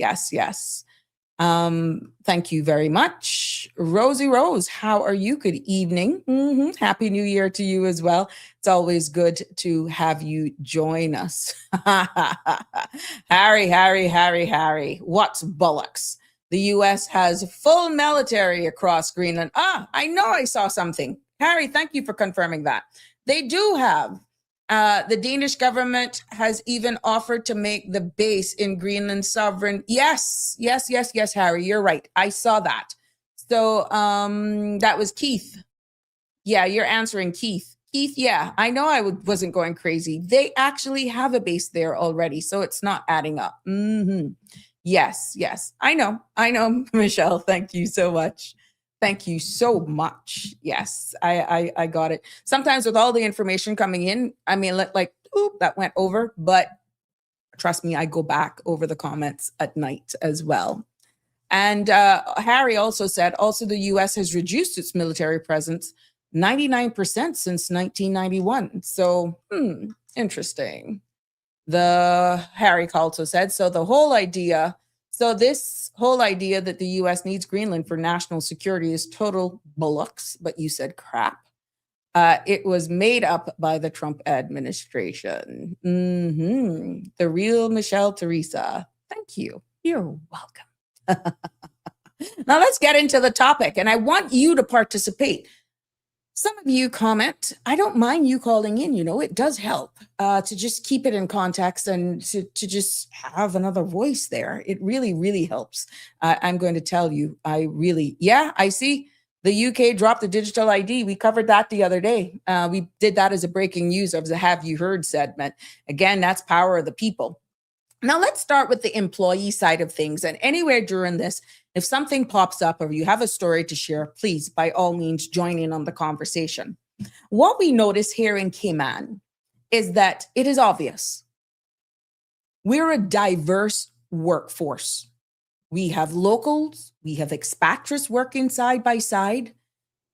Thank you very much. Rosie Rose, how are you? Good evening. Happy New Year to you as well. It's always good to have you join us. Harry, what's bollocks? The U.S. has full military across Greenland. I know I saw something. Harry, thank you for confirming that. They do have. The Danish government has even offered to make the base in Greenland sovereign. Yes, Harry, you're right. I saw that. So that was Keith. Yeah, you're answering Keith. Keith, yeah, I know I wasn't going crazy. They actually have a base there already, so it's not adding up. Yes. I know, Michelle. Thank you so much. Thank you so much. Yes, I got it. Sometimes with all the information coming in, I mean, like, oop, that went over. But trust me, I go back over the comments at night as well. And Harry also said, the U.S. has reduced its military presence 99% since 1991. So, interesting. Harry also said, this whole idea that the U.S. needs Greenland for national security is total bollocks, but you said crap. It was made up by the Trump administration. The real Michelle Teresa. Thank you. You're welcome. Now let's get into the topic, and I want you to participate. Some of you comment. I don't mind you calling in. It does help to just keep it in context and to just have another voice there. It really, really helps. I'm going to tell you, I see the UK dropped the digital ID. We covered that the other day. We did that as a breaking news of the Have You Heard segment. Again, that's power of the people. Now, let's start with the employee side of things. And anywhere during this, if something pops up or you have a story to share, please, by all means, join in on the conversation. What we notice here in Cayman is that it is obvious. We're a diverse workforce. We have locals, we have expatriates working side by side,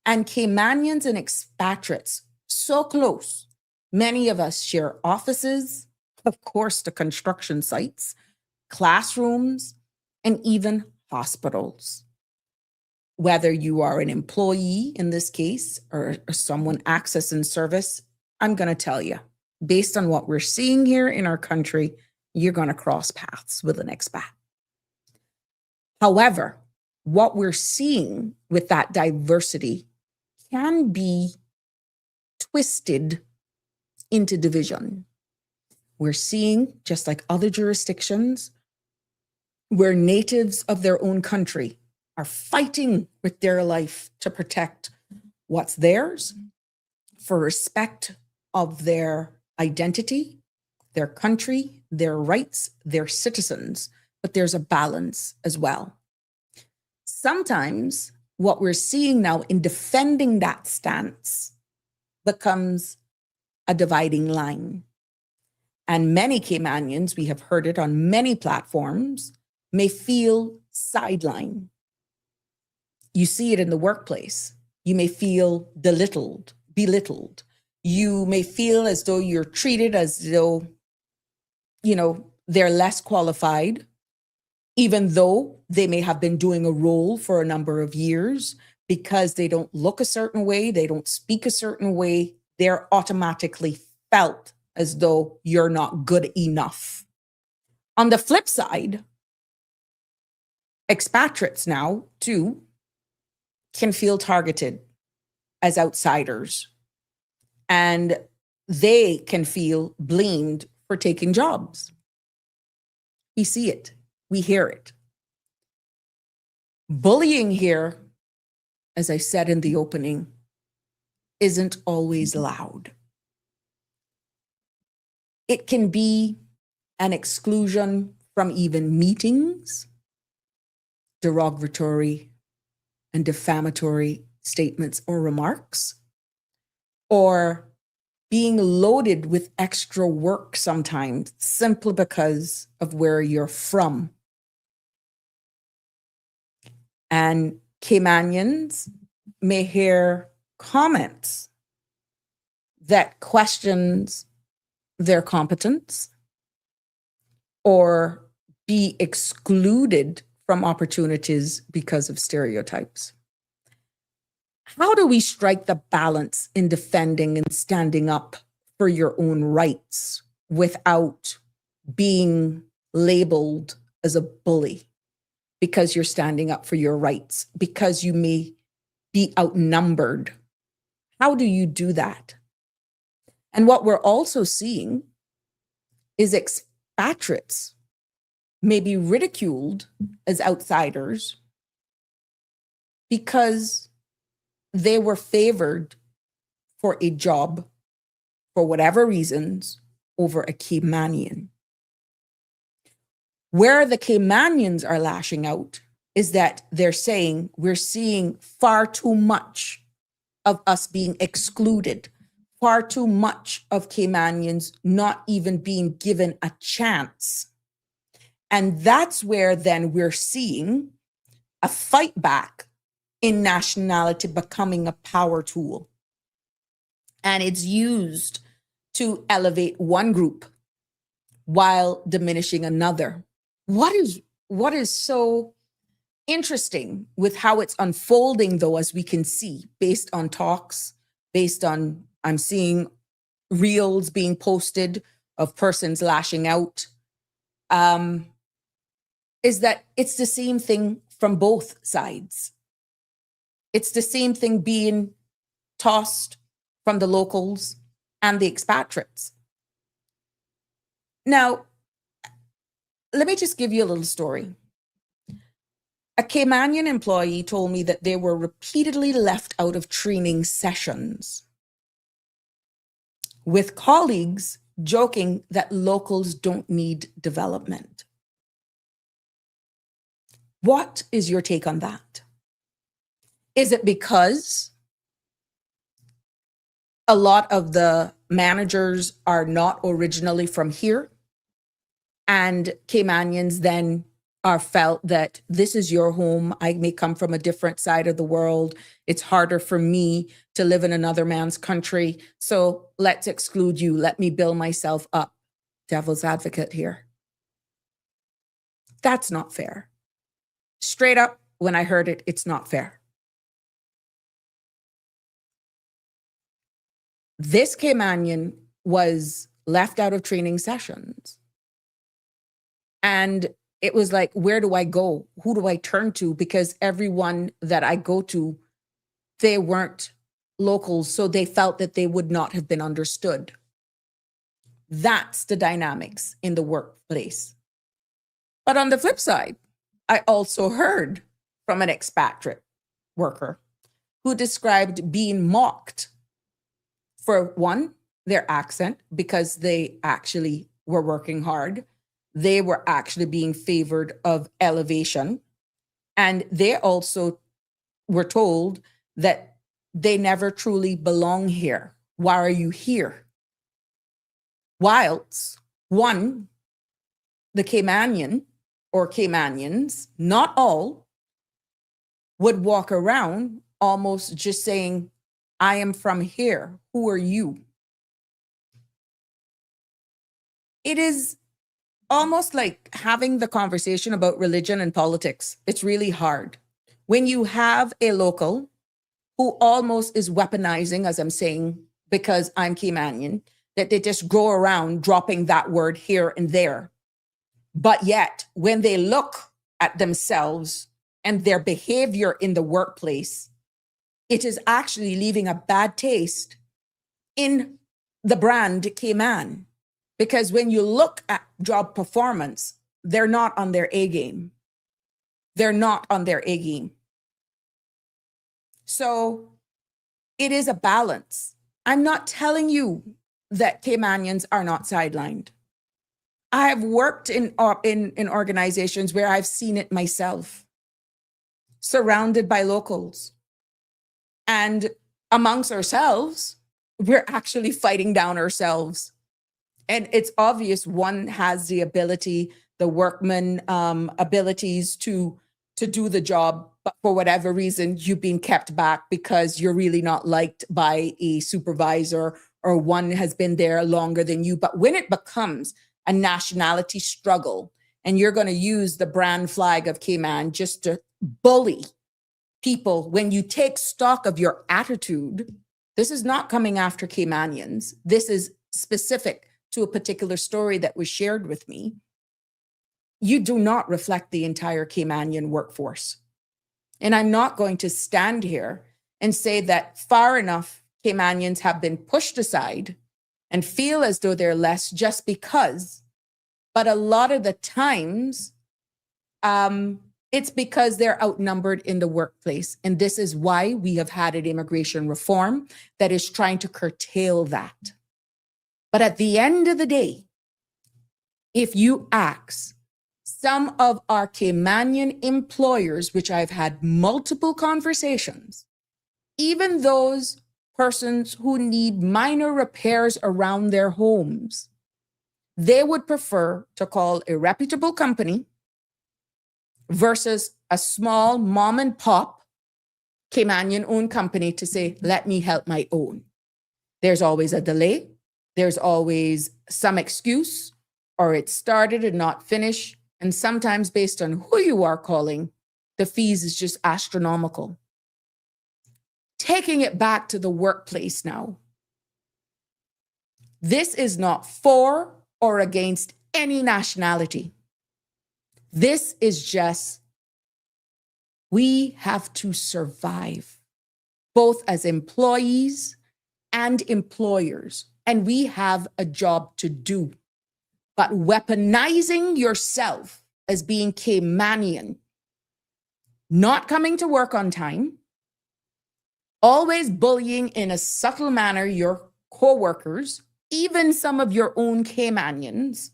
and Caymanians and expatriates so close. Many of us share offices, of course, the construction sites, classrooms, and even hospitals. Whether you are an employee in this case or someone accessing service, I'm going to tell you, based on what we're seeing here in our country, you're going to cross paths with an expat. However, what we're seeing with that diversity can be twisted into division. We're seeing, just like other jurisdictions, where natives of their own country are fighting with their life to protect what's theirs, for respect of their identity, their country, their rights, their citizens, but there's a balance as well. Sometimes what we're seeing now in defending that stance becomes a dividing line. And many Caymanians, we have heard it on many platforms, may feel sidelined. You see it in the workplace. You may feel belittled. You may feel as though you're treated as though, they're less qualified, even though they may have been doing a role for a number of years. Because they don't look a certain way, they don't speak a certain way, they're automatically felt as though you're not good enough. On the flip side, expatriates now, too, can feel targeted as outsiders. And they can feel blamed for taking jobs. We see it. We hear it. Bullying here, as I said in the opening, isn't always loud. It can be an exclusion from even meetings, derogatory and defamatory statements or remarks, or being loaded with extra work sometimes simply because of where you're from. And Caymanians may hear comments that questions their competence or be excluded from opportunities because of stereotypes. How do we strike the balance in defending and standing up for your own rights without being labeled as a bully because you're standing up for your rights, because you may be outnumbered? How do you do that? And what we're also seeing is expatriates may be ridiculed as outsiders because they were favored for a job for whatever reasons over a Caymanian. Where the Caymanians are lashing out is that they're saying we're seeing far too much of us being excluded, far too much of Caymanians not even being given a chance. And that's where then we're seeing a fight back in nationality becoming a power tool. And it's used to elevate one group while diminishing another. What is so interesting with how it's unfolding, though, as we can see, based on talks, based on, I'm seeing reels being posted of persons lashing out, is that it's the same thing from both sides. It's the same thing being tossed from the locals and the expatriates. Now, let me just give you a little story. A Caymanian employee told me that they were repeatedly left out of training sessions, with colleagues joking that locals don't need development. What is your take on that? Is it because a lot of the managers are not originally from here, and Caymanians then are felt that this is your home, I may come from a different side of the world, it's harder for me to live in another man's country, so let's exclude you, let me build myself up? Devil's advocate here. That's not fair. Straight up, when I heard it, it's not fair. This Caymanian was left out of training sessions. And it was like, where do I go? Who do I turn to? Because everyone that I go to, they weren't locals, so they felt that they would not have been understood. That's the dynamics in the workplace. But on the flip side, I also heard from an expatriate worker who described being mocked for, one, their accent, because they actually were working hard. They were actually being favored of elevation. And they also were told that they never truly belong here. Why are you here? Whilst one, the Caymanian or Caymanians, not all, would walk around almost just saying, I am from here. Who are you? It is almost like having the conversation about religion and politics. It's really hard. When you have a local who almost is weaponizing, as I'm saying, because I'm Caymanian, that they just go around dropping that word here and there. But yet, when they look at themselves and their behavior in the workplace, it is actually leaving a bad taste in the brand Cayman. Because when you look at job performance, they're not on their A game. They're not on their A game. So it is a balance. I'm not telling you that Caymanians are not sidelined. I have worked in organizations where I've seen it myself, surrounded by locals. And amongst ourselves, we're actually fighting down ourselves. And it's obvious one has the ability, the workman abilities to do the job, but for whatever reason, you've been kept back because you're really not liked by a supervisor or one has been there longer than you. But when it becomes a nationality struggle and you're going to use the brand flag of Cayman just to bully people, when you take stock of your attitude, this is not coming after Caymanians. This is specific to a particular story that was shared with me. You do not reflect the entire Caymanian workforce. And I'm not going to stand here and say that far enough Caymanians have been pushed aside and feel as though they're less just because. But a lot of the times, it's because they're outnumbered in the workplace. And this is why we have had an immigration reform that is trying to curtail that. But at the end of the day, if you ask some of our Caymanian employers, which I've had multiple conversations, even those persons who need minor repairs around their homes, they would prefer to call a reputable company versus a small mom and pop Caymanian-owned company to say, let me help my own. There's always a delay. There's always some excuse, or it started and not finished. And sometimes based on who you are calling, the fees is just astronomical. Taking it back to the workplace now. This is not for or against any nationality. This is just, we have to survive, both as employees and employers, and we have a job to do. But weaponizing yourself as being Caymanian, not coming to work on time, always bullying in a subtle manner your co-workers, even some of your own Caymanians,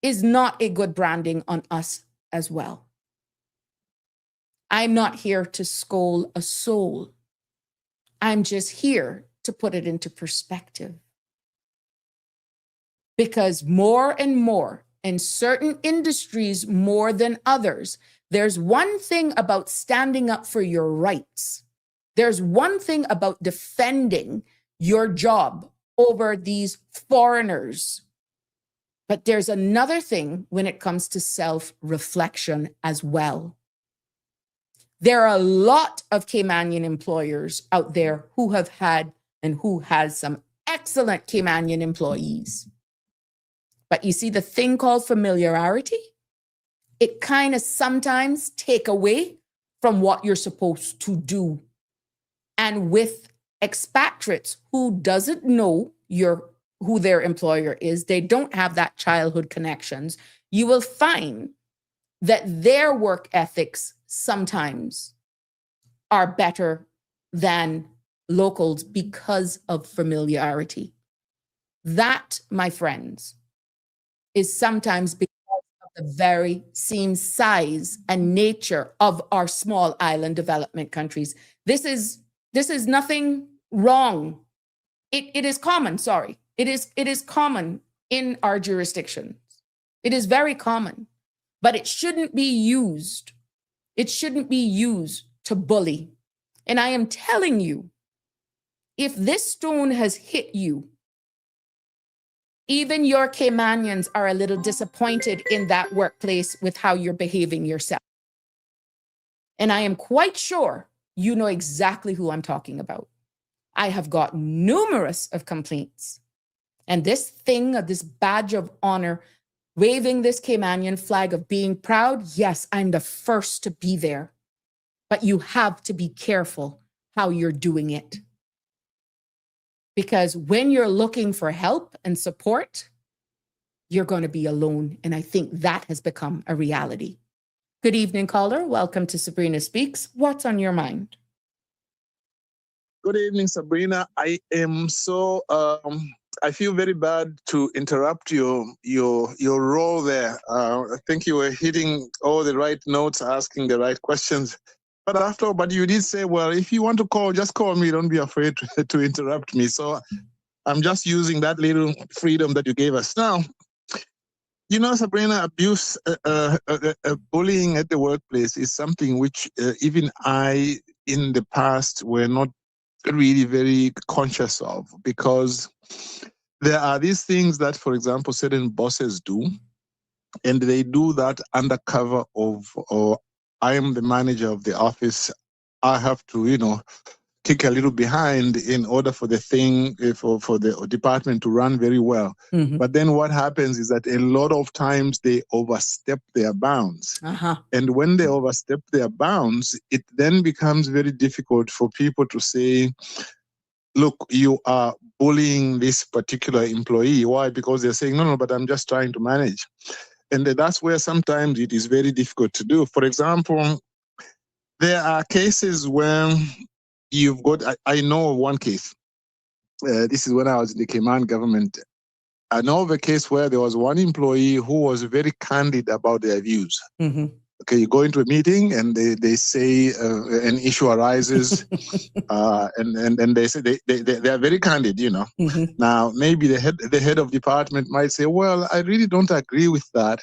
is not a good branding on us as well. I'm not here to scold a soul. I'm just here to put it into perspective. Because more and more, in certain industries more than others, there's one thing about standing up for your rights. There's one thing about defending your job over these foreigners. But there's another thing when it comes to self-reflection as well. There are a lot of Caymanian employers out there who have had and who has some excellent Caymanian employees. But you see the thing called familiarity, it kind of sometimes take away from what you're supposed to do. And with expatriates who doesn't know who their employer is, they don't have that childhood connections, you will find that their work ethics sometimes are better than locals because of familiarity. That, my friends, is sometimes because of the very same size and nature of our small island development countries. This is nothing wrong. It is common, sorry. It is common in our jurisdictions. It is very common, but it shouldn't be used. It shouldn't be used to bully. And I am telling you, if this stone has hit you, even your Caymanians are a little disappointed in that workplace with how you're behaving yourself. And I am quite sure you know exactly who I'm talking about. I have got numerous of complaints. And this thing of this badge of honor, waving this Caymanian flag of being proud, yes, I'm the first to be there. But you have to be careful how you're doing it. Because when you're looking for help and support, you're going to be alone. And I think that has become a reality. Good evening, caller. Welcome to Sabrina Speaks. What's on your mind? Good evening, Sabrina. I am so I feel very bad to interrupt your role there. I think you were hitting all the right notes, asking the right questions. But you did say, well, if you want to call, just call me. Don't be afraid to interrupt me. So I'm just using that little freedom that you gave us. Now, you know, Sabrina, abuse, bullying at the workplace is something which even I, in the past, were not really very conscious of, because there are these things that, for example, certain bosses do, and they do that under cover of, or I am the manager of the office, I have to, kick a little behind in order for the thing, for the department to run very well. Mm-hmm. But then what happens is that a lot of times they overstep their bounds. Uh-huh. And when they overstep their bounds, it then becomes very difficult for people to say, look, you are bullying this particular employee. Why? Because they're saying, no, but I'm just trying to manage. And that's where sometimes it is very difficult to do. For example, there are cases where you've got, I know of one case. This is when I was in the Cayman government. I know of a case where there was one employee who was very candid about their views. Mm-hmm. Okay, you go into a meeting and they say an issue arises, and they say they are very candid, Mm-hmm. Now maybe the head of department might say, well, I really don't agree with that.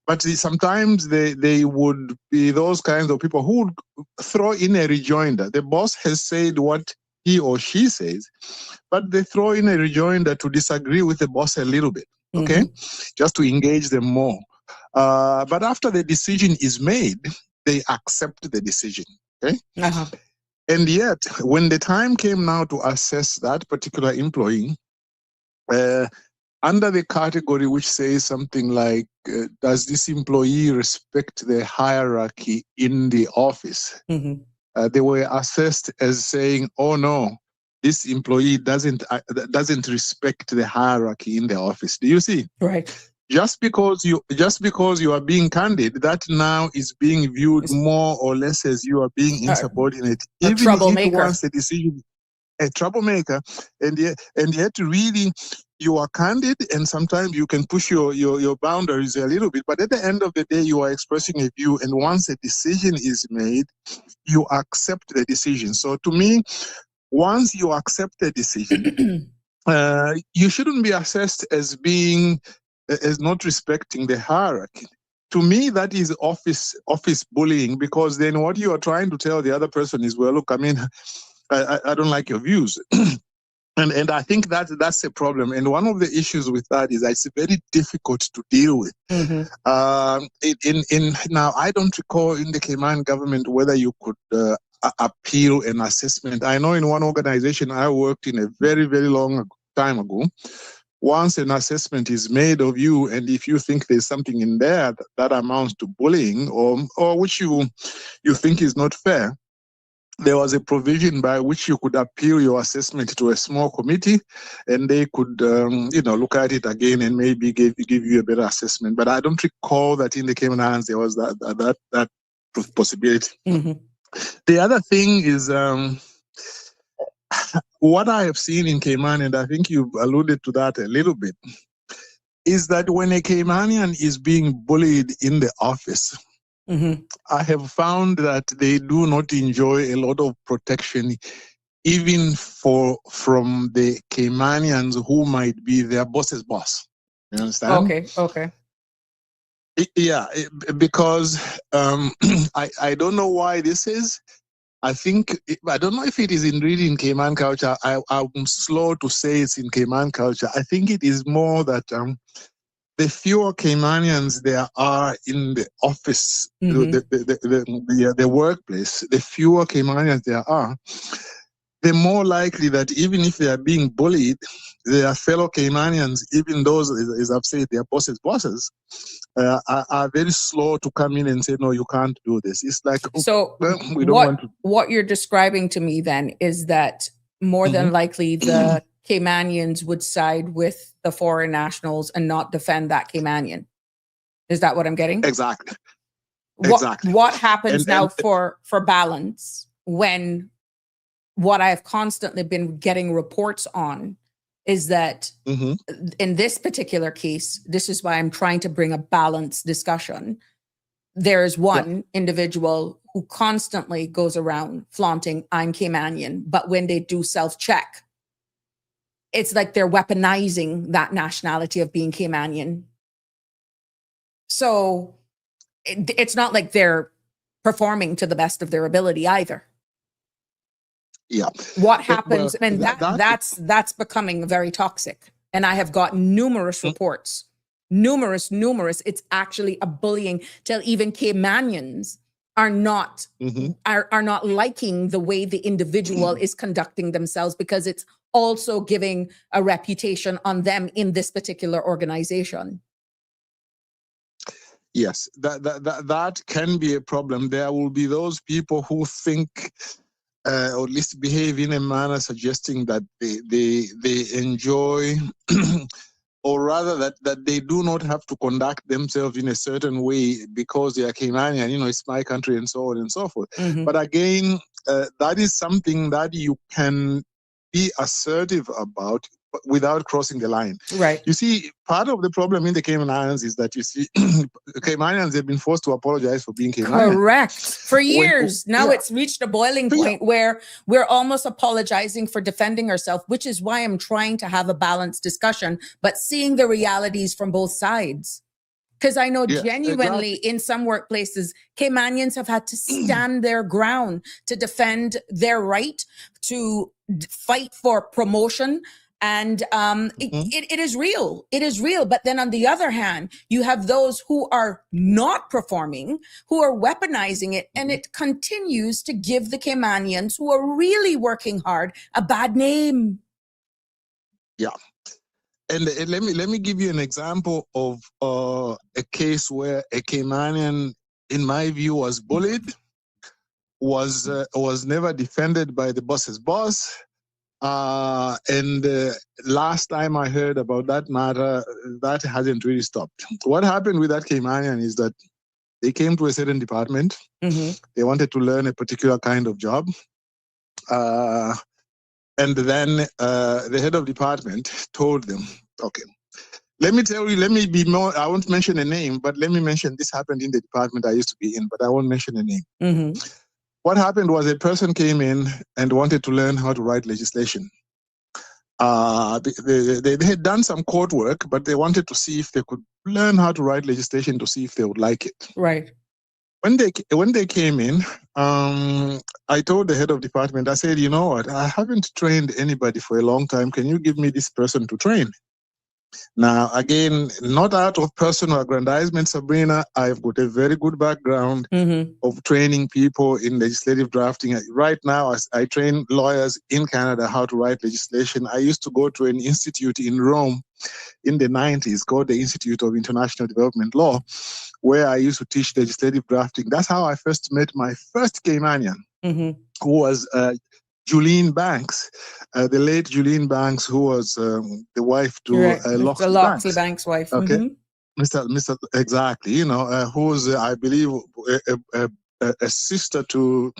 But sometimes they would be those kinds of people who would throw in a rejoinder. The boss has said what he or she says, but they throw in a rejoinder to disagree with the boss a little bit, okay? Mm-hmm. Just to engage them more. But after the decision is made, they accept the decision, okay? Uh-huh. And yet, when the time came now to assess that particular employee, under the category which says something like, does this employee respect the hierarchy in the office? Mm-hmm. They were assessed as saying, oh no, this employee doesn't respect the hierarchy in the office. Do you see? Right. Just because you are being candid, that now is being viewed more or less as you are being insubordinate. A Even troublemaker. if once the decision, a troublemaker, and yet really you are candid, and sometimes you can push your boundaries a little bit, but at the end of the day you are expressing a view, and once a decision is made, you accept the decision. So to me, once you accept a decision, you shouldn't be assessed as not respecting the hierarchy. To me, that is office bullying, because then what you are trying to tell the other person is, well, look, I mean, I don't like your views. And I think that's a problem. And one of the issues with that is that it's very difficult to deal with. Mm-hmm. Now, I don't recall in the Cayman government whether you could appeal an assessment. I know in one organization I worked in a very, very long time ago, once an assessment is made of you, and if you think there's something in there that amounts to bullying or which you think is not fair, there was a provision by which you could appeal your assessment to a small committee, and they could, look at it again and maybe give you a better assessment. But I don't recall that in the Cayman Islands there was that possibility. Mm-hmm. The other thing is what I have seen in Cayman, and I think you've alluded to that a little bit, is that when a Caymanian is being bullied in the office, I have found that they do not enjoy a lot of protection, even from the Caymanians who might be their boss's boss. You understand? Okay. Because I don't know why this is. I don't know if it is indeed in Cayman culture. I'm slow to say it's in Cayman culture. I think it is more that the fewer Caymanians there are in the office, the workplace, the fewer Caymanians there are, the more likely that even if they are being bullied, their fellow Caymanians, even those, as I've said, their bosses, are very slow to come in and say, no, you can't do this. It's like, so well, we don't want to. What you're describing to me then is that more than likely the Caymanians would side with the foreign nationals and not defend that Caymanian. Is that what I'm getting? Exactly. What happens now for balance when what I've constantly been getting reports on is that in this particular case, this is why I'm trying to bring a balanced discussion. There's one individual who constantly goes around flaunting, I'm Caymanian, but when they do self-check, it's like they're weaponizing that nationality of being Caymanian. So it's not like they're performing to the best of their ability either. Yeah. What happens, and that's becoming very toxic. And I have got numerous reports, numerous. It's actually a bullying till even Caymanians are not are not liking the way the individual is conducting themselves, because it's also giving a reputation on them in this particular organization. Yes, that can be a problem. There will be those people who think, or at least behave in a manner suggesting that they enjoy, or rather that they do not have to conduct themselves in a certain way because they are Caymanian, it's my country and so on and so forth. But again, that is something that you can be assertive about without crossing the line. Right. You see, part of the problem in the Cayman Islands is that, Caymanians have been forced to apologize for being Caymanian. Correct. For years. Now it's reached a boiling point where we're almost apologizing for defending ourselves, which is why I'm trying to have a balanced discussion, but seeing the realities from both sides. Because I know genuinely in some workplaces, Caymanians have had to stand their ground to defend their right to fight for promotion. And it is real. It is real. But then on the other hand, you have those who are not performing, who are weaponizing it. And it continues to give the Caymanians who are really working hard a bad name. Yeah. And let me give you an example of a case where a Caymanian, in my view, was bullied, was never defended by the boss's boss. And last time I heard about that matter, that hasn't really stopped. What happened with that Caymanian is that they came to a certain department. They wanted to learn a particular kind of job. And then the head of department told them, okay, let me tell you, let me be more, I won't mention a name, but let me mention this happened in the department I used to be in, but I won't mention a name. What happened was a person came in and wanted to learn how to write legislation. They had done some court work, but they wanted to see if they could learn how to write legislation to see if they would like it. Right. When they came in, I told the head of department, I said, you know what, I haven't trained anybody for a long time. Can you give me this person to train? Now, again, not out of personal aggrandizement, Sabrina, I've got a very good background of training people in legislative drafting. Right now, I train lawyers in Canada how to write legislation. I used to go to an institute in Rome in the 90s called the Institute of International Development Law, where I used to teach legislative drafting. That's how I first met my first Caymanian, who was Julian Banks, the late Julian Banks, who was the wife to Loxley Banks' wife. Okay, Mr. Exactly. Who's I believe a sister to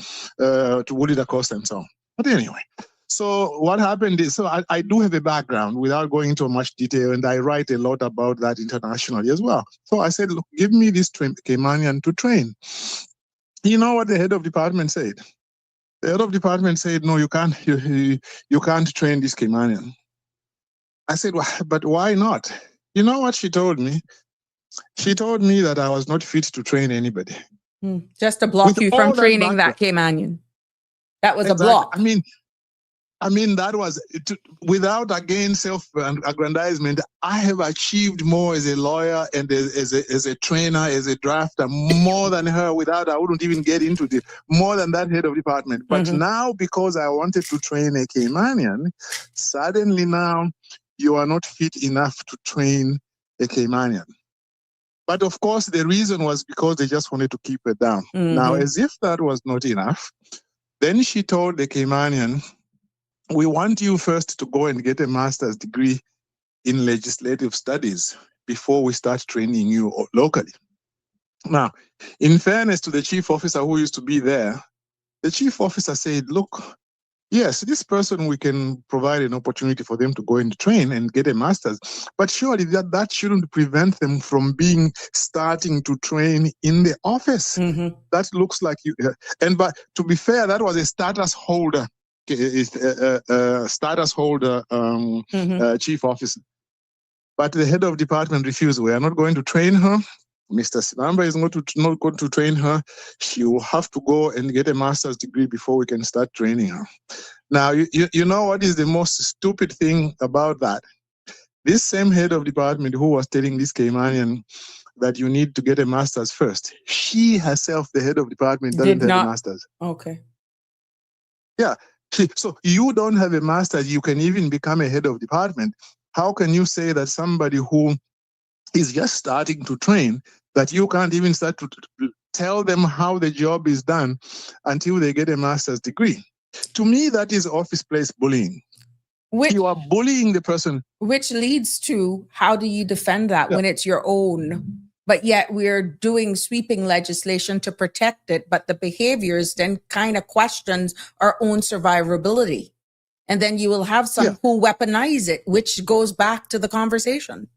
Woody Da Costa and so on. But anyway, So what happened is, so I do have a background without going into much detail, and I write a lot about that internationally as well. So I said, look, give me this Caymanian to train. You know what the head of department said? The head of department said, no, you can't train this Caymanian. I said, well, but why not? You know what she told me? She told me that I was not fit to train anybody. Just to block With you from training that Caymanian. That was exactly. a block. I mean, that was, without, again, self-aggrandizement, I have achieved more as a lawyer and as a trainer, as a drafter, more than her. Without, I wouldn't even get into it, more than that head of department. But now, because I wanted to train a Caymanian, suddenly now, you are not fit enough to train a Caymanian. But of course, the reason was because they just wanted to keep it down. Now, as if that was not enough, then she told the Caymanian, we want you first to go and get a master's degree in legislative studies before we start training you locally. Now, in fairness to the chief officer who used to be there, the chief officer said, look, yes, this person, we can provide an opportunity for them to go and train and get a master's, but surely that shouldn't prevent them from starting to train in the office. That looks like you, but to be fair, that was a status holder chief officer. But the head of department refused. We are not going to train her. Mr. Sinamba is not going to train her. She will have to go and get a master's degree before we can start training her. Now, you know what is the most stupid thing about that? This same head of department who was telling this Caymanian that you need to get a master's first, she herself, the head of department, doesn't have a master's. Okay. Yeah. So you don't have a master's, you can even become a head of department. How can you say that somebody who is just starting to train, that you can't even start to tell them how the job is done until they get a master's degree? To me, that is office place bullying. You are bullying the person. Which leads to, how do you defend that when it's your own? But yet we're doing sweeping legislation to protect it, but the behaviors then kind of questions our own survivability. And then you will have some who weaponize it, which goes back to the conversation.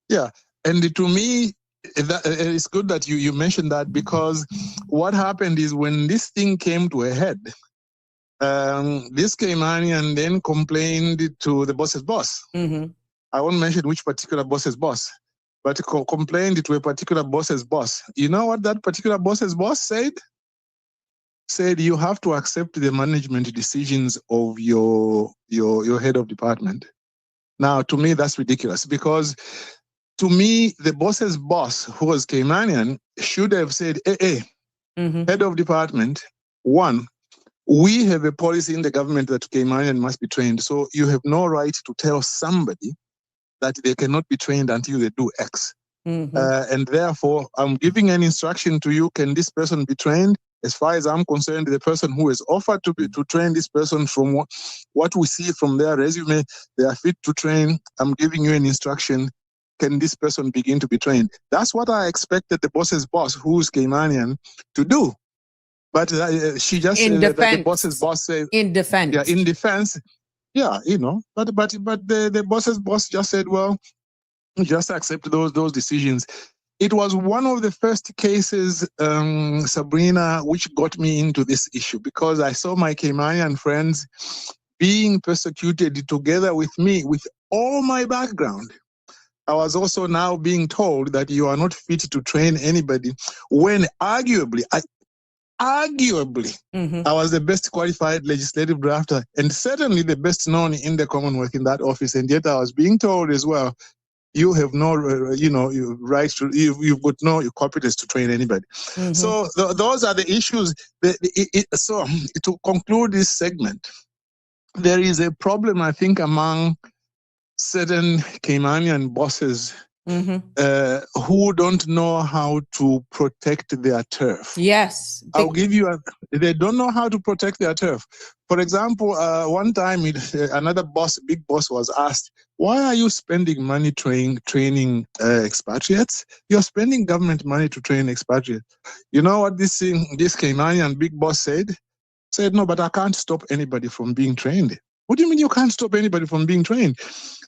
Yeah. And to me, it's good that you mentioned that, because what happened is when this thing came to a head, this Caymanian then complained to the boss's boss. I won't mention which particular boss's boss, but complained to a particular boss's boss. You know what that particular boss's boss said? Said, you have to accept the management decisions of your head of department. Now, to me, that's ridiculous, because to me, the boss's boss, who was Caymanian, should have said, hey, head of department, one, we have a policy in the government that Caymanian must be trained. So you have no right to tell somebody that they cannot be trained until they do X. And therefore, I'm giving an instruction to you, can this person be trained? As far as I'm concerned, the person who has offered to train this person, from what we see from their resume, they are fit to train. I'm giving you an instruction. Can this person begin to be trained? That's what I expected the boss's boss, who's Caymanian, to do. But she just said that the boss's boss said, in defense. Yeah, in defense. Yeah, you know, but the boss's boss just said, well, just accept those decisions. It was one of the first cases, Sabrina, which got me into this issue, because I saw my Caymanian friends being persecuted together with me, with all my background. I was also now being told that you are not fit to train anybody, when arguably, I was the best qualified legislative drafter, and certainly the best known in the Commonwealth in that office. And yet I was being told as well, you have no, right to, you've got no competence to train anybody. So those are the issues. So to conclude this segment, there is a problem, I think, among certain Caymanian bosses who don't know how to protect their turf. Yes. I'll give you they don't know how to protect their turf. For example, one time another big boss was asked, why are you spending money training expatriates? You're spending government money to train expatriates. You know what this Caymanian big boss said? said, no, but I can't stop anybody from being trained. What do you mean you can't stop anybody from being trained?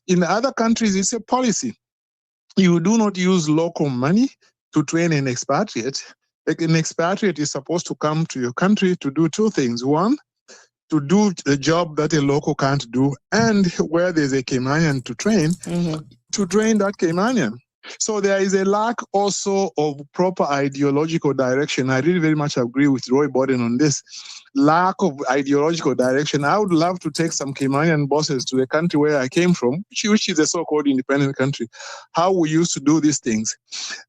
In other countries, it's a policy. You do not use local money to train an expatriate. Like an expatriate is supposed to come to your country to do two things. One, to do the job that a local can't do, and where there's a Caymanian to train that Caymanian. So there is a lack also of proper ideological direction. I really very much agree with Roy Borden on this. Lack of ideological direction. I would love to take some Caymanian bosses to the country where I came from, which is a so-called independent country, how we used to do these things.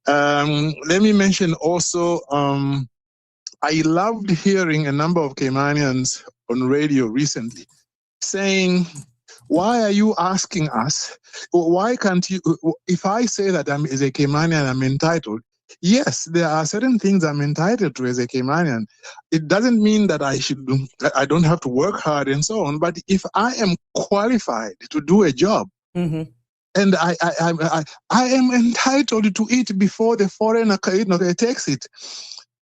Let me mention also, I loved hearing a number of Caymanians on radio recently saying, why are you asking us? Why can't you? If I say that I'm as a Caymanian, I'm entitled. Yes, there are certain things I'm entitled to as a Caymanian. It doesn't mean that I don't have to work hard and so on. But if I am qualified to do a job, and I am entitled to it before the foreigner takes it.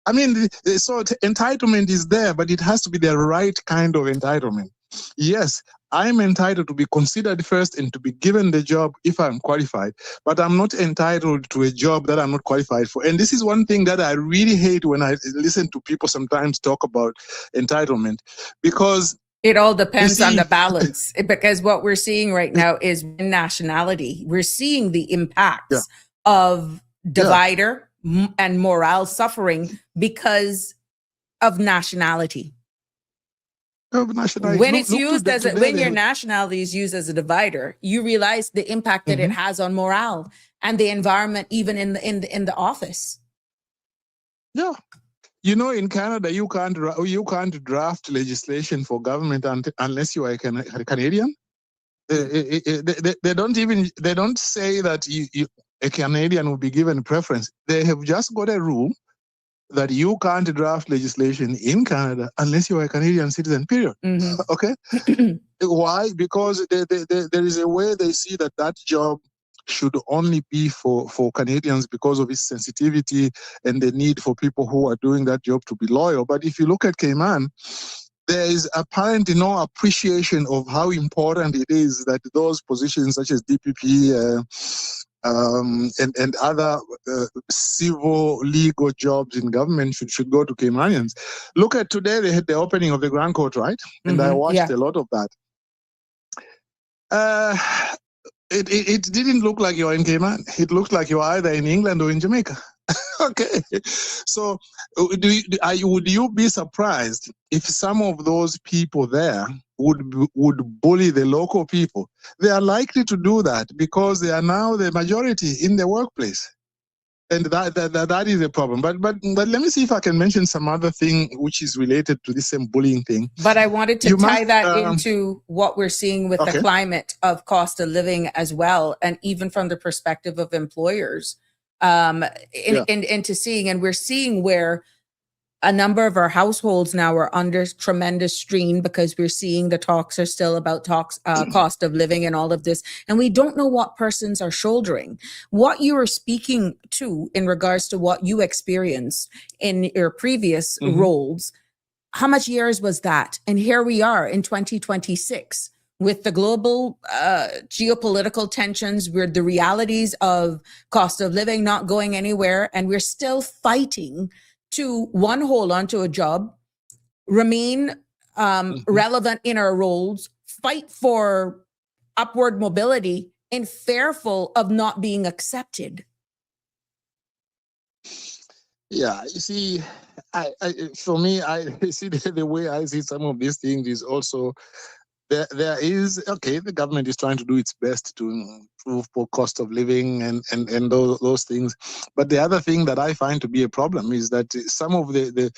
I mean, so entitlement is there, but it has to be the right kind of entitlement. Yes, I'm entitled to be considered first and to be given the job if I'm qualified, but I'm not entitled to a job that I'm not qualified for. And this is one thing that I really hate when I listen to people sometimes talk about entitlement, because it all depends on the balance, because what we're seeing right now is nationality. We're seeing the impacts of divider and morale suffering because of nationality. When it's used as when your nationality is used as a divider, you realize the impact that it has on morale and the environment, even in the office. Yeah. You know, in Canada, you can't draft legislation for government unless you are a Canadian. They don't say that a Canadian will be given preference. They have just got a rule that you can't draft legislation in Canada unless you are a Canadian citizen, period. Okay? Why? Because there is a way they see that job should only be for Canadians because of its sensitivity and the need for people who are doing that job to be loyal. But if you look at Cayman, there is apparently no appreciation of how important it is that those positions such as DPP and other civil legal jobs in government should go to Caymanians. Look at today, they had the opening of the Grand Court, right? And I watched a lot of that. It didn't look like you're in Cayman. It looked like you're either in England or in Jamaica. Okay. So would you be surprised if some of those people there would bully the local people? They are likely to do that because they are now the majority in the workplace. And that is a problem. But let me see if I can mention some other thing which is related to this same bullying thing. But I wanted to tie that into what we're seeing with the climate of cost of living as well, and even from the perspective of employers, into seeing, and we're seeing where a number of our households now are under tremendous strain because we're seeing the talks are still about cost of living and all of this. And we don't know what persons are shouldering. What you were speaking to in regards to what you experienced in your previous roles, how much years was that? And here we are in 2026 with the global geopolitical tensions, where the realities of cost of living not going anywhere, and we're still fighting to hold on to a job, remain relevant in our roles, fight for upward mobility, and fearful of not being accepted. Yeah, you see, for me, I see the way I see some of these things is also there is, the government is trying to do its best to improve cost of living and those things. But the other thing that I find to be a problem is that some of the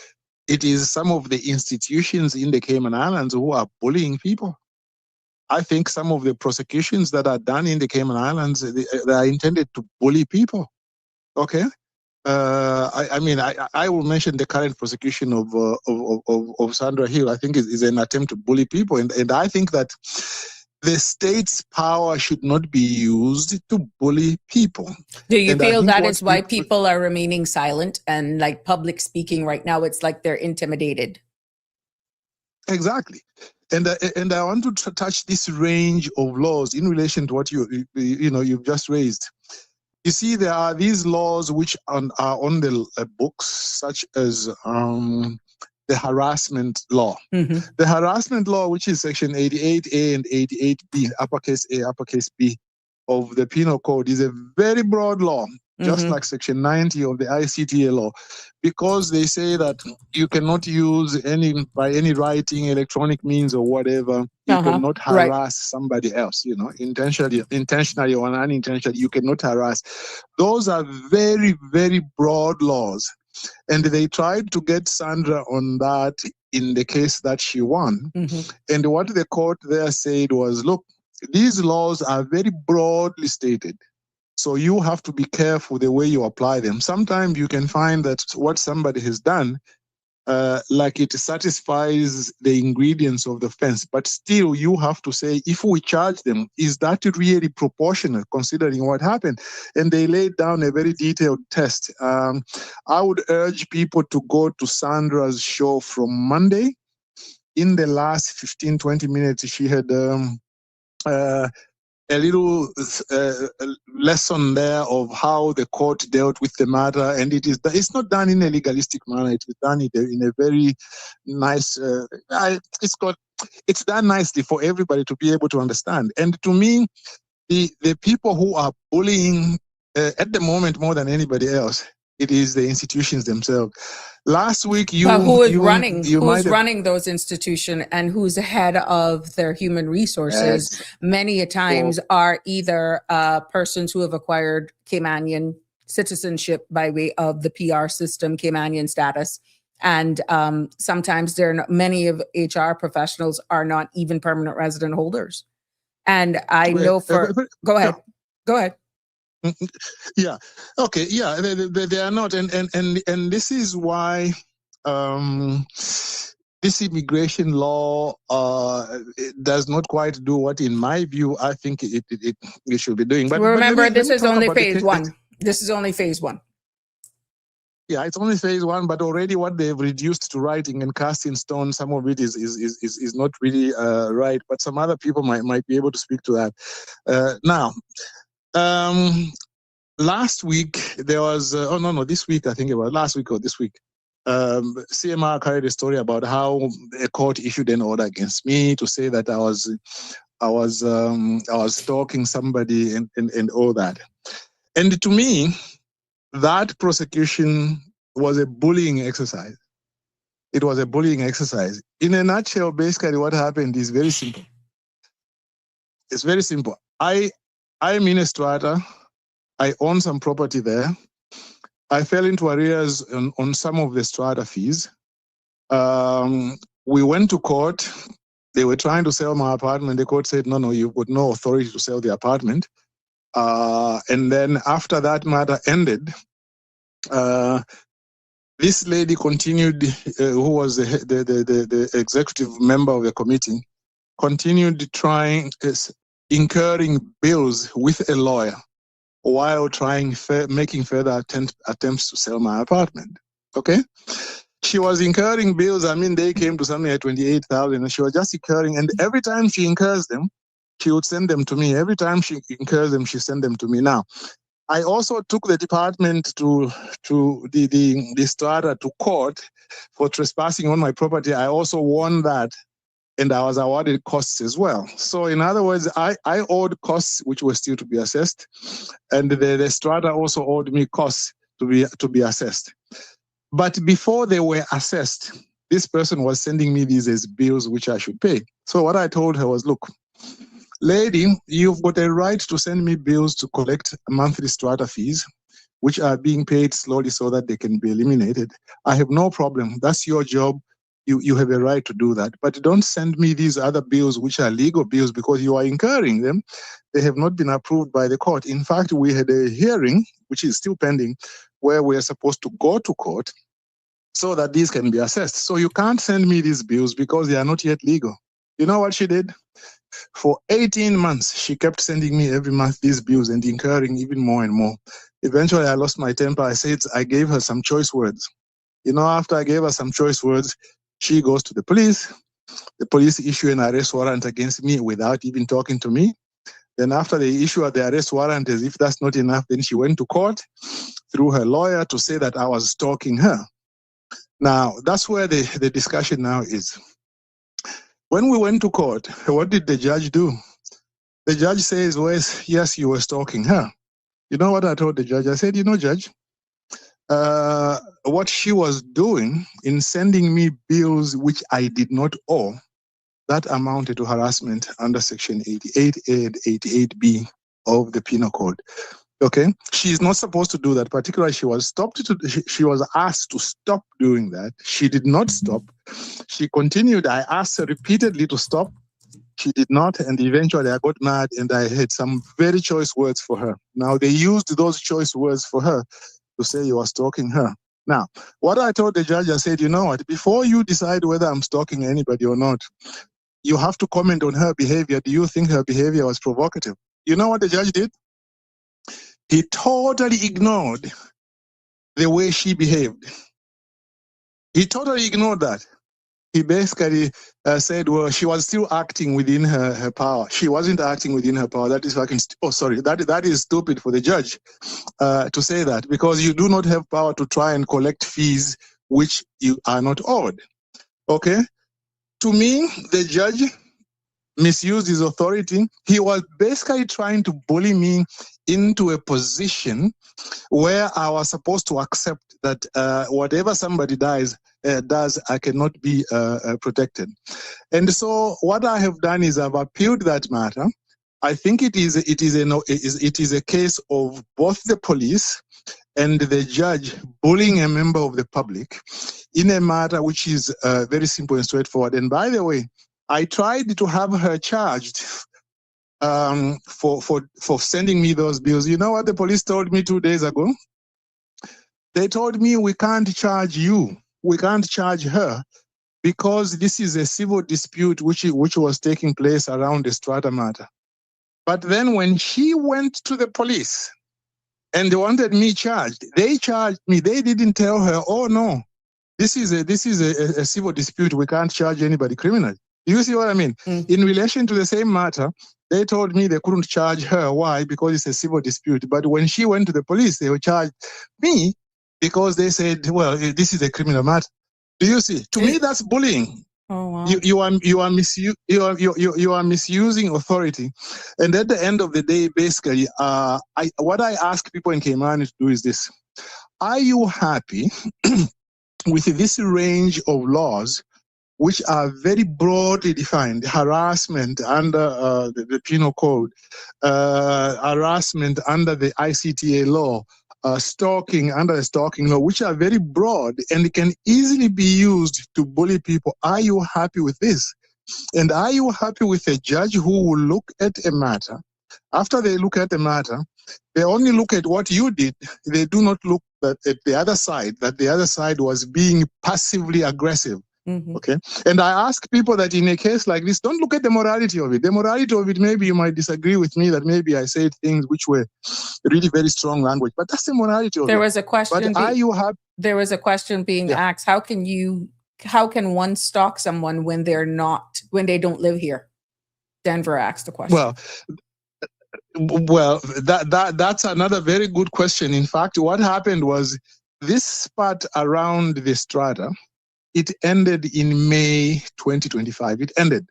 institutions in the Cayman Islands who are bullying people. I think some of the prosecutions that are done in the Cayman Islands, they are intended to bully people. Okay? I will mention the current prosecution of Sandra Hill. I think is an attempt to bully people, and I think that the state's power should not be used to bully people. Do you feel that is why people are remaining silent and like public speaking right now? It's like they're intimidated. Exactly. And I want to touch this range of laws in relation to what you've just raised. You see, there are these laws which are on the books, such as the harassment law. Mm-hmm. The harassment law, which is section 88A and 88B, uppercase A, uppercase B of the Penal Code, is a very broad law, just like section 90 of the ICTA law, because they say that you cannot use by any writing, electronic means or whatever, you cannot harass somebody else, intentionally or unintentionally, you cannot harass. Those are very, very broad laws. And they tried to get Sandra on that in the case that she won. And what the court there said was, look, these laws are very broadly stated. So you have to be careful the way you apply them. Sometimes you can find that what somebody has done, like it satisfies the ingredients of the offense, but still you have to say, if we charge them, is that really proportionate considering what happened? And they laid down a very detailed test. I would urge people to go to Sandra's show from Monday. In the last 15, 20 minutes, she had a little lesson there of how the court dealt with the matter, and it's not done in a legalistic manner. It is done in a very nice. It's done nicely for everybody to be able to understand. And to me, the people who are bullying at the moment more than anybody else, it is the institutions themselves. Last week, who's running those institutions and who's head of their human resources many a times are either persons who have acquired Caymanian citizenship by way of the PR system, Caymanian status. And sometimes many of HR professionals are not even permanent resident holders. And I know go ahead. Yeah. Okay. Yeah. They are not, and this is why this immigration law does not quite do what, in my view, I think it should be doing. But remember, this is only phase one. This is only phase one. Yeah, it's only phase one, but already what they've reduced to writing and cast in stone, some of it is not really right. But some other people might be able to speak to that. Now. Last week, there was, this week, I think it was last week or this week, CMR carried a story about how a court issued an order against me to say that I was stalking somebody and all that. And to me, that prosecution was a bullying exercise. It was a bullying exercise. In a nutshell, basically what happened is very simple. It's very simple. I'm in a strata. I own some property there. I fell into arrears on some of the strata fees. We went to court. They were trying to sell my apartment. The court said, no, you've got no authority to sell the apartment. And then after that matter ended, this lady continued, who was the executive member of the committee, continued incurring bills with a lawyer while making further attempts to sell my apartment. Okay? She was incurring bills. I mean, they came to something like 28,000, and she was just incurring. And every time she incurs them, she would send them to me. Every time she incurs them, she sent them to me. Now, I also took the department to the strata to court for trespassing on my property. I also won that. And I was awarded costs as well. So in other words, I owed costs which were still to be assessed, and the strata also owed me costs to be assessed. But before they were assessed, this person was sending me these as bills which I should pay. So what I told her was, look, lady, you've got a right to send me bills to collect monthly strata fees, which are being paid slowly so that they can be eliminated. I have no problem. That's your job. You have a right to do that. But don't send me these other bills, which are legal bills, because you are incurring them. They have not been approved by the court. In fact, we had a hearing, which is still pending, where we are supposed to go to court so that these can be assessed. So you can't send me these bills because they are not yet legal. You know what she did? For 18 months, she kept sending me every month these bills and incurring even more and more. Eventually, I lost my temper. I gave her some choice words. After I gave her some choice words, she goes to the police. The police issue an arrest warrant against me without even talking to me. Then after they issue the arrest warrant, as if that's not enough, then she went to court through her lawyer to say that I was stalking her. Now, that's where the discussion now is. When we went to court, what did the judge do? The judge says, well, yes, you were stalking her. You know what I told the judge? I said, Judge, what she was doing in sending me bills which I did not owe, that amounted to harassment under Section 88A and 88B of the Penal Code. Okay, she's not supposed to do that. Particularly, she was asked to stop doing that. She did not stop. She continued. I asked her repeatedly to stop. She did not, and eventually I got mad and I had some very choice words for her. Now, they used those choice words for her to say you are stalking her. Now, what I told the judge, I said, you know what, before you decide whether I'm stalking anybody or not, you have to comment on her behavior. Do you think her behavior was provocative? You know what the judge did? He totally ignored the way she behaved. He totally ignored that. He basically said, well, she was still acting within her power. She wasn't acting within her power. That is fucking, that is stupid for the judge to say that, because you do not have power to try and collect fees which you are not owed. Okay? To me, the judge misused his authority. He was basically trying to bully me into a position where I was supposed to accept that whatever somebody does, I cannot be protected. And so what I have done is I've appealed that matter. I think it is a case of both the police and the judge bullying a member of the public in a matter which is very simple and straightforward. And by the way, I tried to have her charged for sending me those bills. You know what the police told me 2 days ago? They told me, we can't charge you. We can't charge her because this is a civil dispute which was taking place around the strata matter. But then when she went to the police and they wanted me charged, they charged me. They didn't tell her, oh no, this is a civil dispute. We can't charge anybody criminally. You see what I mean? In relation to the same matter, they told me they couldn't charge her. Why? Because it's a civil dispute. But when she went to the police, they would charge me because they said, well, this is a criminal matter. Do you see? To me, that's bullying. Oh, wow. You are misusing authority. And at the end of the day, basically, what I ask people in Cayman to do is this. Are you happy with this range of laws which are very broadly defined? Harassment under the Penal Code, harassment under the ICTA law, stalking under the stalking law, which are very broad and can easily be used to bully people. Are you happy with this? And are you happy with a judge who will look at a matter? After they look at the matter, they only look at what you did. They do not look at the other side, that the other side was being passively aggressive. Mm-hmm. Okay. And I ask people that in a case like this, don't look at the morality of it. The morality of it, maybe you might disagree with me that maybe I said things which were really very strong language, but that's the morality of it. There was a question. There was a question being asked. How can one stalk someone when they don't live here? Denver asked the question. Well, that's another very good question. In fact, what happened was this part around the strata, it ended in May 2025. It ended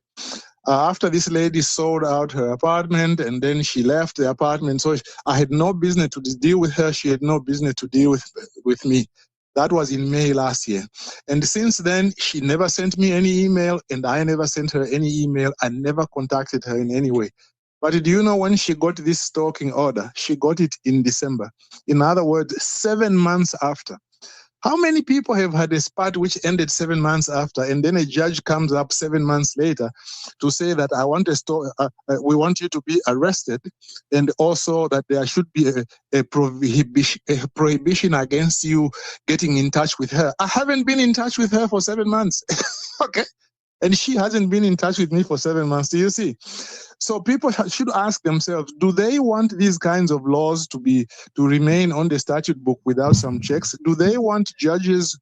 after this lady sold out her apartment and then she left the apartment. So I had no business to deal with her. She had no business to deal with me. That was in May last year. And since then, she never sent me any email and I never sent her any email. I never contacted her in any way. But do you know when she got this stalking order? She got it in December. In other words, 7 months after. How many people have had a spat which ended 7 months after, and then a judge comes up 7 months later to say that we want you to be arrested, and also that there should be a prohibition against you getting in touch with her? I haven't been in touch with her for 7 months. Okay. And she hasn't been in touch with me for 7 months. Do you see? So people should ask themselves, do they want these kinds of laws to remain on the statute book without some checks? Do they want judges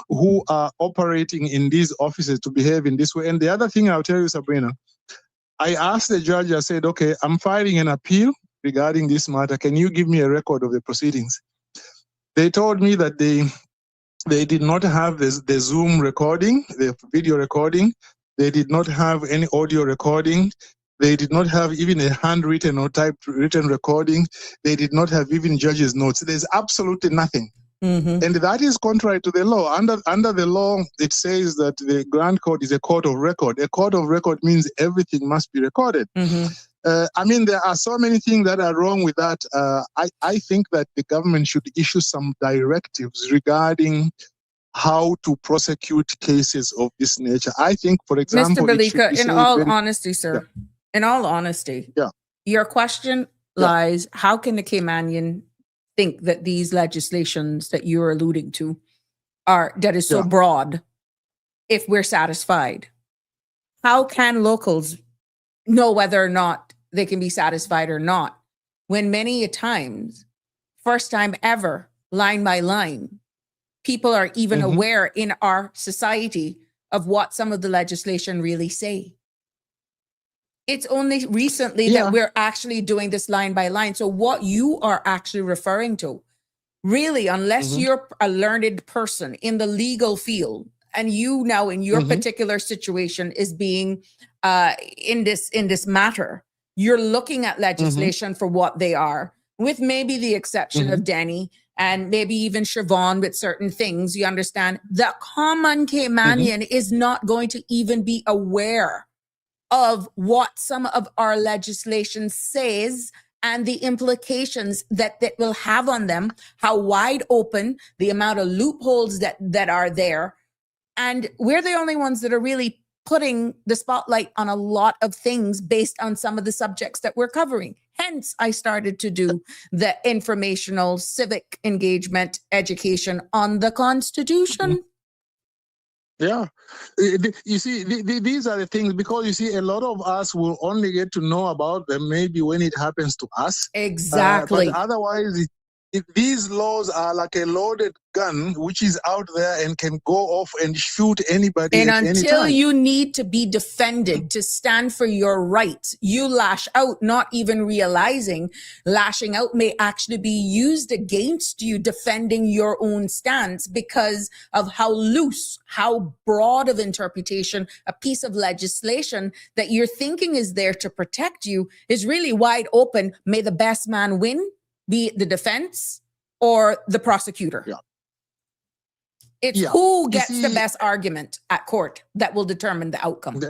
who are operating in these offices to behave in this way? And the other thing I'll tell you, Sabrina, I asked the judge, I said, okay, I'm filing an appeal regarding this matter. Can you give me a record of the proceedings? They told me that they did not have the Zoom recording, the video recording. They did not have any audio recording. They did not have even a handwritten or typed written recording. They did not have even judge's notes. There's absolutely nothing. Mm-hmm. And that is contrary to the law. Under the law, it says that the Grand Court is a court of record. A court of record means everything must be recorded. Mm-hmm. I mean, there are so many things that are wrong with that. I think that the government should issue some directives regarding how to prosecute cases of this nature. I think, for example, Mr. Balika, in all honesty, sir, in all honesty, your question lies, how can the Caymanian think that these legislations that you're alluding to that is so broad if we're satisfied? How can locals know whether or not they can be satisfied or not when many a times, first time ever, line by line, people are even aware in our society of what some of the legislation really say? It's only recently that we're actually doing this line by line. So what you are actually referring to, really, unless you're a learned person in the legal field, and you now in your particular situation is being in this matter, you're looking at legislation for what they are, with maybe the exception of Denny and maybe even Siobhan with certain things. You understand, the common Caymanian is not going to even be aware of what some of our legislation says and the implications that will have on them, how wide open, the amount of loopholes that are there. And we're the only ones that are really putting the spotlight on a lot of things based on some of the subjects that we're covering. Hence, I started to do the informational civic engagement education on the Constitution. Yeah. You see, these are the things, because you see, a lot of us will only get to know about them maybe when it happens to us. Exactly. But otherwise, these laws are like a loaded gun, which is out there and can go off and shoot anybody and at any until time. you need to be defended, to stand for your rights, you lash out, not even realizing lashing out may actually be used against you, defending your own stance because of how loose, how broad of interpretation a piece of legislation that you're thinking is there to protect you is really wide open. May the best man win, be it the defense or the prosecutor. Yeah. It's who gets the best argument at court that will determine the outcome.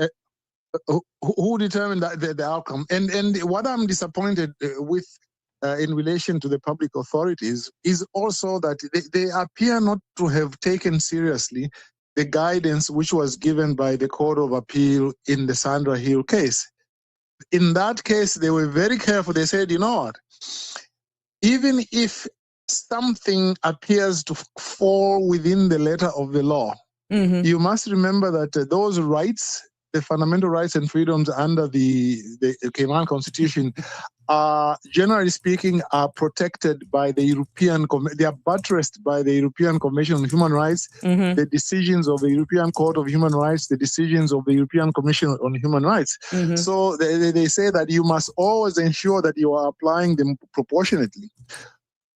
Who determine the outcome? And what I'm disappointed with in relation to the public authorities is also that they appear not to have taken seriously the guidance which was given by the Court of Appeal in the Sandra Hill case. In that case, they were very careful. They said, you know what? Even if something appears to fall within the letter of the law, you must remember that those rights, the fundamental rights and freedoms under the Cayman Constitution, generally speaking, are protected by the they are buttressed by the European Convention on Human Rights, the decisions of the European Court of Human Rights, the decisions of the European Commission on Human Rights. So they say that you must always ensure that you are applying them proportionately.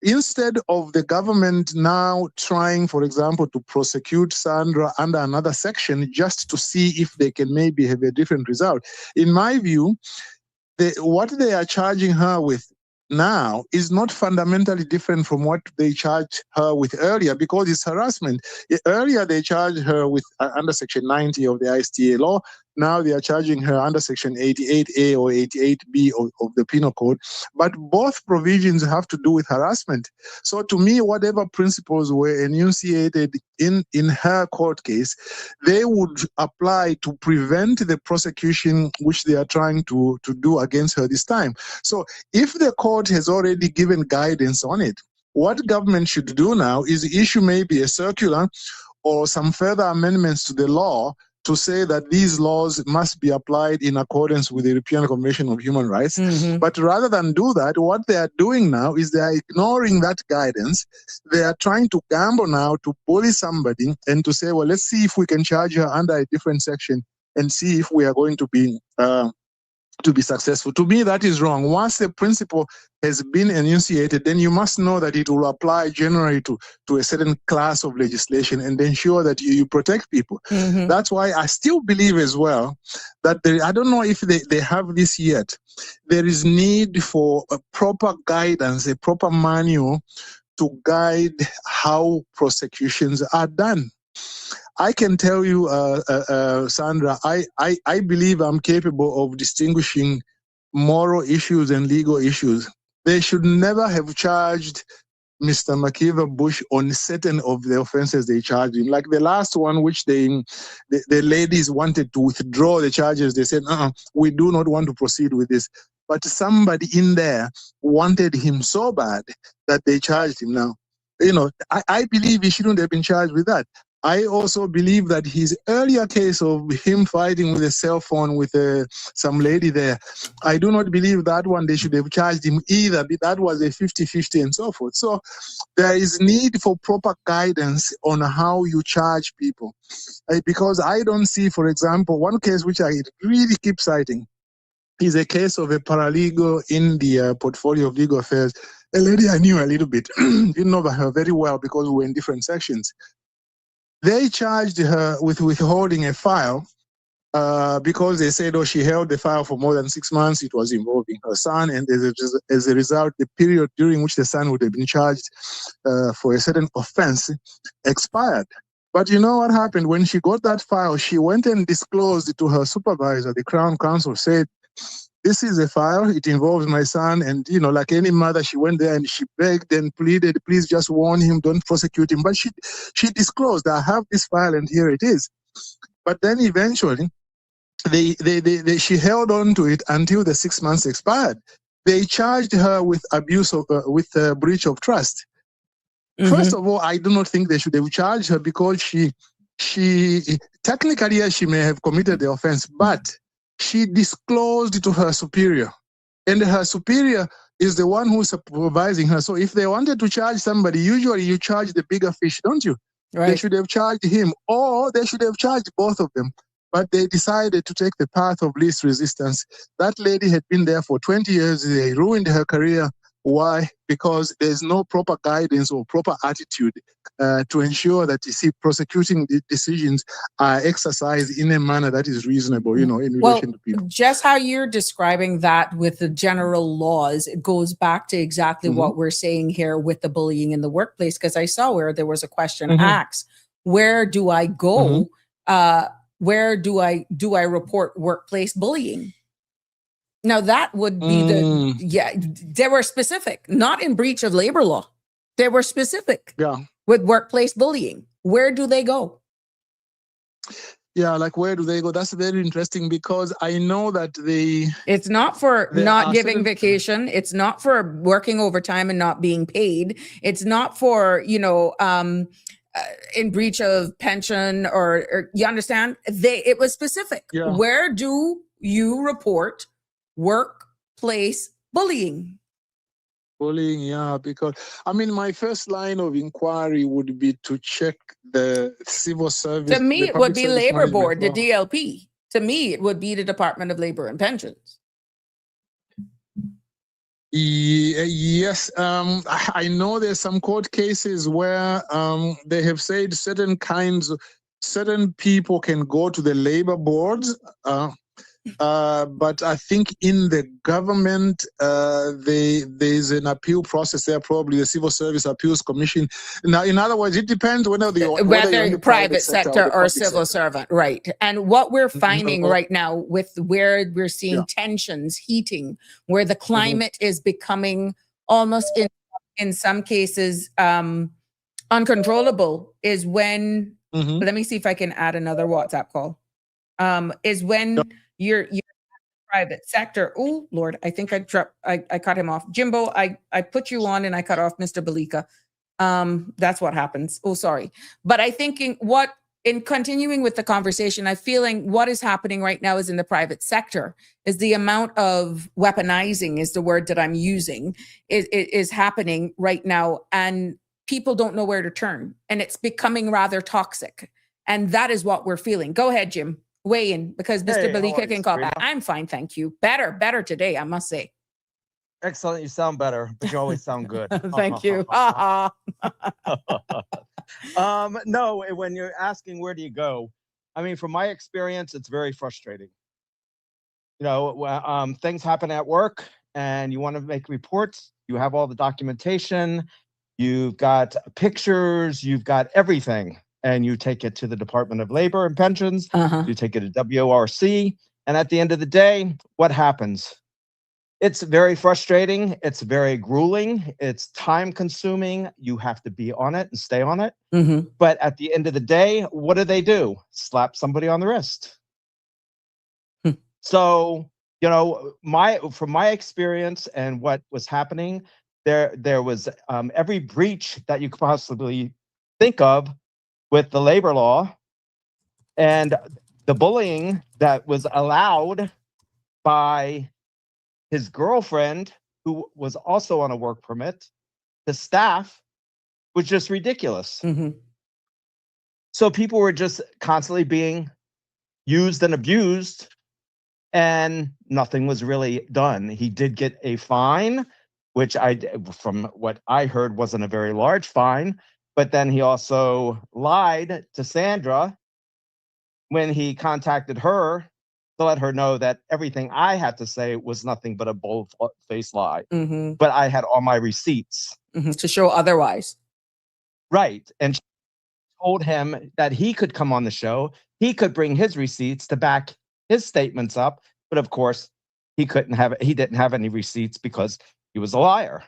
Instead of the government now trying, for example, to prosecute Sandra under another section just to see if they can maybe have a different result, in my view, what they are charging her with now is not fundamentally different from what they charged her with earlier, because it's harassment. Earlier, they charged her with under Section 90 of the ISTA law. Now they are charging her under Section 88A or 88B of the Penal Code. But both provisions have to do with harassment. So to me, whatever principles were enunciated in her court case, they would apply to prevent the prosecution which they are trying to do against her this time. So if the court has already given guidance on it, what government should do now is issue maybe a circular or some further amendments to the law to say that these laws must be applied in accordance with the European Convention of Human Rights. Mhm. But rather than do that, what they are doing now is they are ignoring that guidance. They are trying to gamble now to bully somebody and to say, well, let's see if we can charge her under a different section and see if we are going to be successful. To me, that is wrong. Once the principle has been enunciated, then you must know that it will apply generally to a certain class of legislation and ensure that you protect people. Mhm. That's why I still believe as well that I don't know if they have this yet. There is need for a proper guidance, a proper manual to guide how prosecutions are done. I can tell you, Sandra, I believe I'm capable of distinguishing moral issues and legal issues. They should never have charged Mr. McKeever Bush on certain of the offenses they charged him. Like the last one, which the ladies wanted to withdraw the charges. They said, we do not want to proceed with this. But somebody in there wanted him so bad that they charged him. Now, I believe he shouldn't have been charged with that. I also believe that his earlier case of him fighting with a cell phone with some lady there, I do not believe that one they should have charged him either. That was a 50-50 and so forth. So there is need for proper guidance on how you charge people. Because I don't see, for example, one case which I really keep citing is a case of a paralegal in the portfolio of legal affairs. A lady I knew a little bit, didn't know her very well because we were in different sections. They charged her with withholding a file because they said, she held the file for more than 6 months. It was involving her son. And as a result, the period during which the son would have been charged for a certain offense expired. But you know what happened? When she got that file, she went and disclosed it to her supervisor. The Crown Counsel said, this is a file, it involves my son. And, like any mother, she went there and she begged and pleaded, please just warn him, don't prosecute him. But she disclosed, I have this file and here it is. But then eventually, she held on to it until the 6 months expired. They charged her with breach of trust. Mm-hmm. First of all, I do not think they should have charged her because she technically, she may have committed the offense, but she disclosed to her superior, and her superior is the one who's supervising her. So if they wanted to charge somebody, usually you charge the bigger fish, don't you? Right. They should have charged him, or they should have charged both of them. But they decided to take the path of least resistance. That lady had been there for 20 years. They ruined her career. Why? Because there's no proper guidance or proper attitude to ensure that, prosecuting decisions are exercised in a manner that is reasonable, in relation to people. Just how you're describing that with the general laws, it goes back to exactly what we're saying here with the bullying in the workplace, because I saw where there was a question asked, where do I go? Where do I report workplace bullying? Now that would be they were specific, not in breach of labor law. They were specific with workplace bullying. Where do they go? Yeah, like where do they go? That's very interesting because I know that it's not for not giving vacation. It's not for working overtime and not being paid. It's not for, in breach of pension or you understand? It was specific. Yeah. Where do you report workplace bullying? Bullying, yeah, because my first line of inquiry would be to check the civil service. To me, it would be Labor Board, the DLP. To me, it would be the Department of Labor and Pensions. Yes, I know there's some court cases where they have said certain people can go to the labor boards. But I think in the government, there's an appeal process there, probably the Civil Service Appeals Commission. Now, in other words, it depends whether you're in the private sector or civil servant, right? And what we're finding right now with where we're seeing tensions heating, where the climate is becoming almost in some cases uncontrollable, is when, let me see if I can add another WhatsApp call, is when you're private sector. Oh Lord, I think I cut him off. Jimbo, I put you on and I cut off Mr. Balika. That's what happens. Oh, sorry. But I think what in continuing with the conversation, I'm feeling what is happening right now is in the private sector is the amount of weaponizing is the word that I'm using is happening right now. And people don't know where to turn and it's becoming rather toxic. And that is what we're feeling. Go ahead, Jim. Weigh in because Mr. Hey, how are Balika you, can call Sabrina? back. I'm fine, thank you. Better today, I must say. Excellent. You sound better, but you always sound good. Thank you. No, when you're asking where do you go, I mean, from my experience, it's very frustrating. You know, things happen at work and you want to make reports. You have all the documentation, you've got pictures, you've got everything, and you take it to the Department of Labor and Pensions, you take it to WORC, and at the end of the day, what happens? It's very frustrating. It's very grueling. It's time consuming. You have to be on it and stay on it. But at the end of the day, what do? Slap somebody on the wrist. So, you know, from my experience and what was happening, there was every breach that you could possibly think of with the labor law and the bullying that was allowed by his girlfriend, who was also on a work permit, the staff was just ridiculous. So people were just constantly being used and abused, and nothing was really done. He did get a fine, which from what I heard, wasn't a very large fine, but then he also lied to Sandra when he contacted her to let her know that everything I had to say was nothing but a bold-faced lie. But I had all my receipts. To show otherwise. Right. And she told him that he could come on the show. He could bring his receipts to back his statements up. But of course, he didn't have any receipts because he was a liar.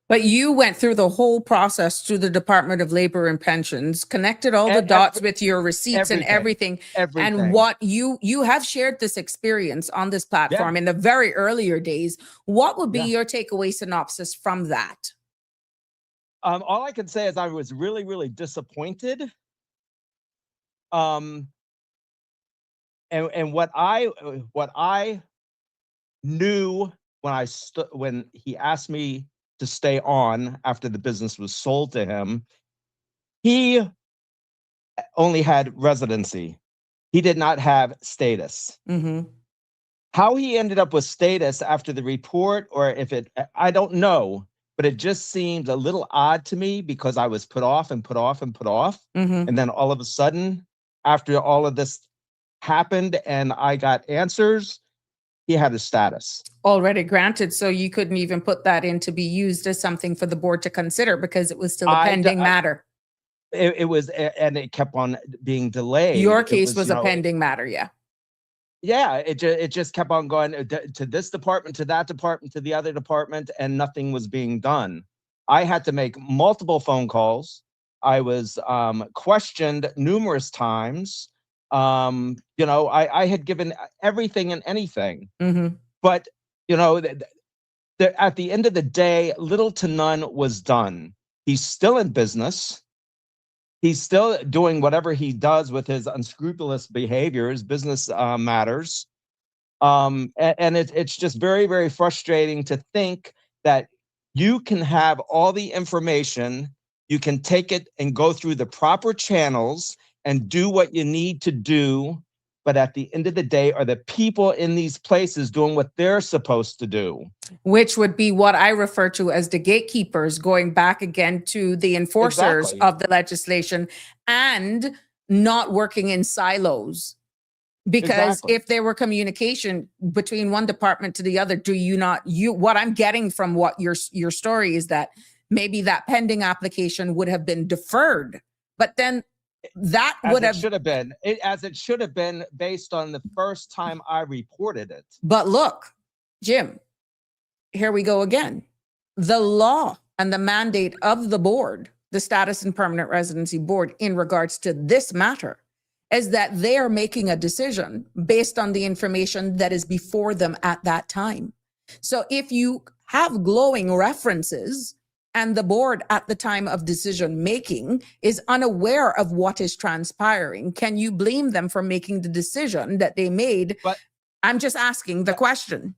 But you went through the whole process through the Department of Labor and Pensions, connected all the dots with your receipts and everything. And what you have shared this experience on this platform in the very earlier days. What would be your takeaway synopsis from that? All I can say is I was really, really disappointed. And what I knew when he asked me to stay on after the business was sold to him, he only had residency. He did not have status. How he ended up with status after the report, or I don't know, but it just seemed a little odd to me because I was put off and put off and put off. And then all of a sudden, after all of this happened and I got answers, he had a status already granted, so you couldn't even put that in to be used as something for the board to consider because it was still a pending matter. It was, and it kept on being delayed. Your case was a pending matter, yeah. It just kept on going to this department, to that department, to the other department, and nothing was being done. I had to make multiple phone calls. I was questioned numerous times. You know, I had given everything and anything, but you know, at the end of the day, little to none was done. He's still in business. He's still doing whatever he does with his unscrupulous behaviors, business matters. And it's just very, very frustrating to think that you can have all the information, you can take it and go through the proper channels and do what you need to do. But at the end of the day, are the people in these places doing what they're supposed to do? Which would be what I refer to as the gatekeepers, going back again to the enforcers of the legislation and not working in silos. Because if there were communication between one department to the other, what I'm getting from what your story is that maybe that pending application would have been deferred, but then that would have should have been as it should have been based on the first time I reported it. But look, Jim, here we go again. The law and the mandate of the board, the Status and Permanent Residency Board, in regards to this matter, is that they are making a decision based on the information that is before them at that time. So if you have glowing references and the board at the time of decision making is unaware of what is transpiring, can you blame them for making the decision that they made? But I'm just asking the question.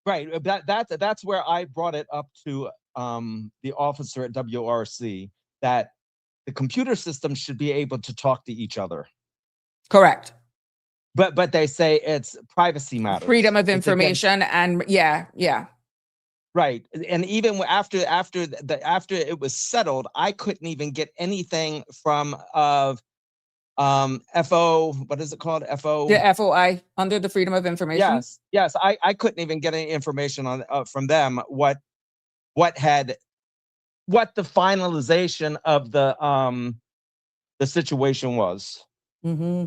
right, that's where I brought it up to the officer at WRC, that the computer system should be able to talk to each other. Correct. But they say it's privacy matters. Freedom of It's information, and yeah. Right. And even after it was settled, I couldn't even get anything from FO, what is it called? FO. The FOI, under the Freedom of Information. Yes. I couldn't even get any information on from them what the finalization of the situation was. Mm-hmm.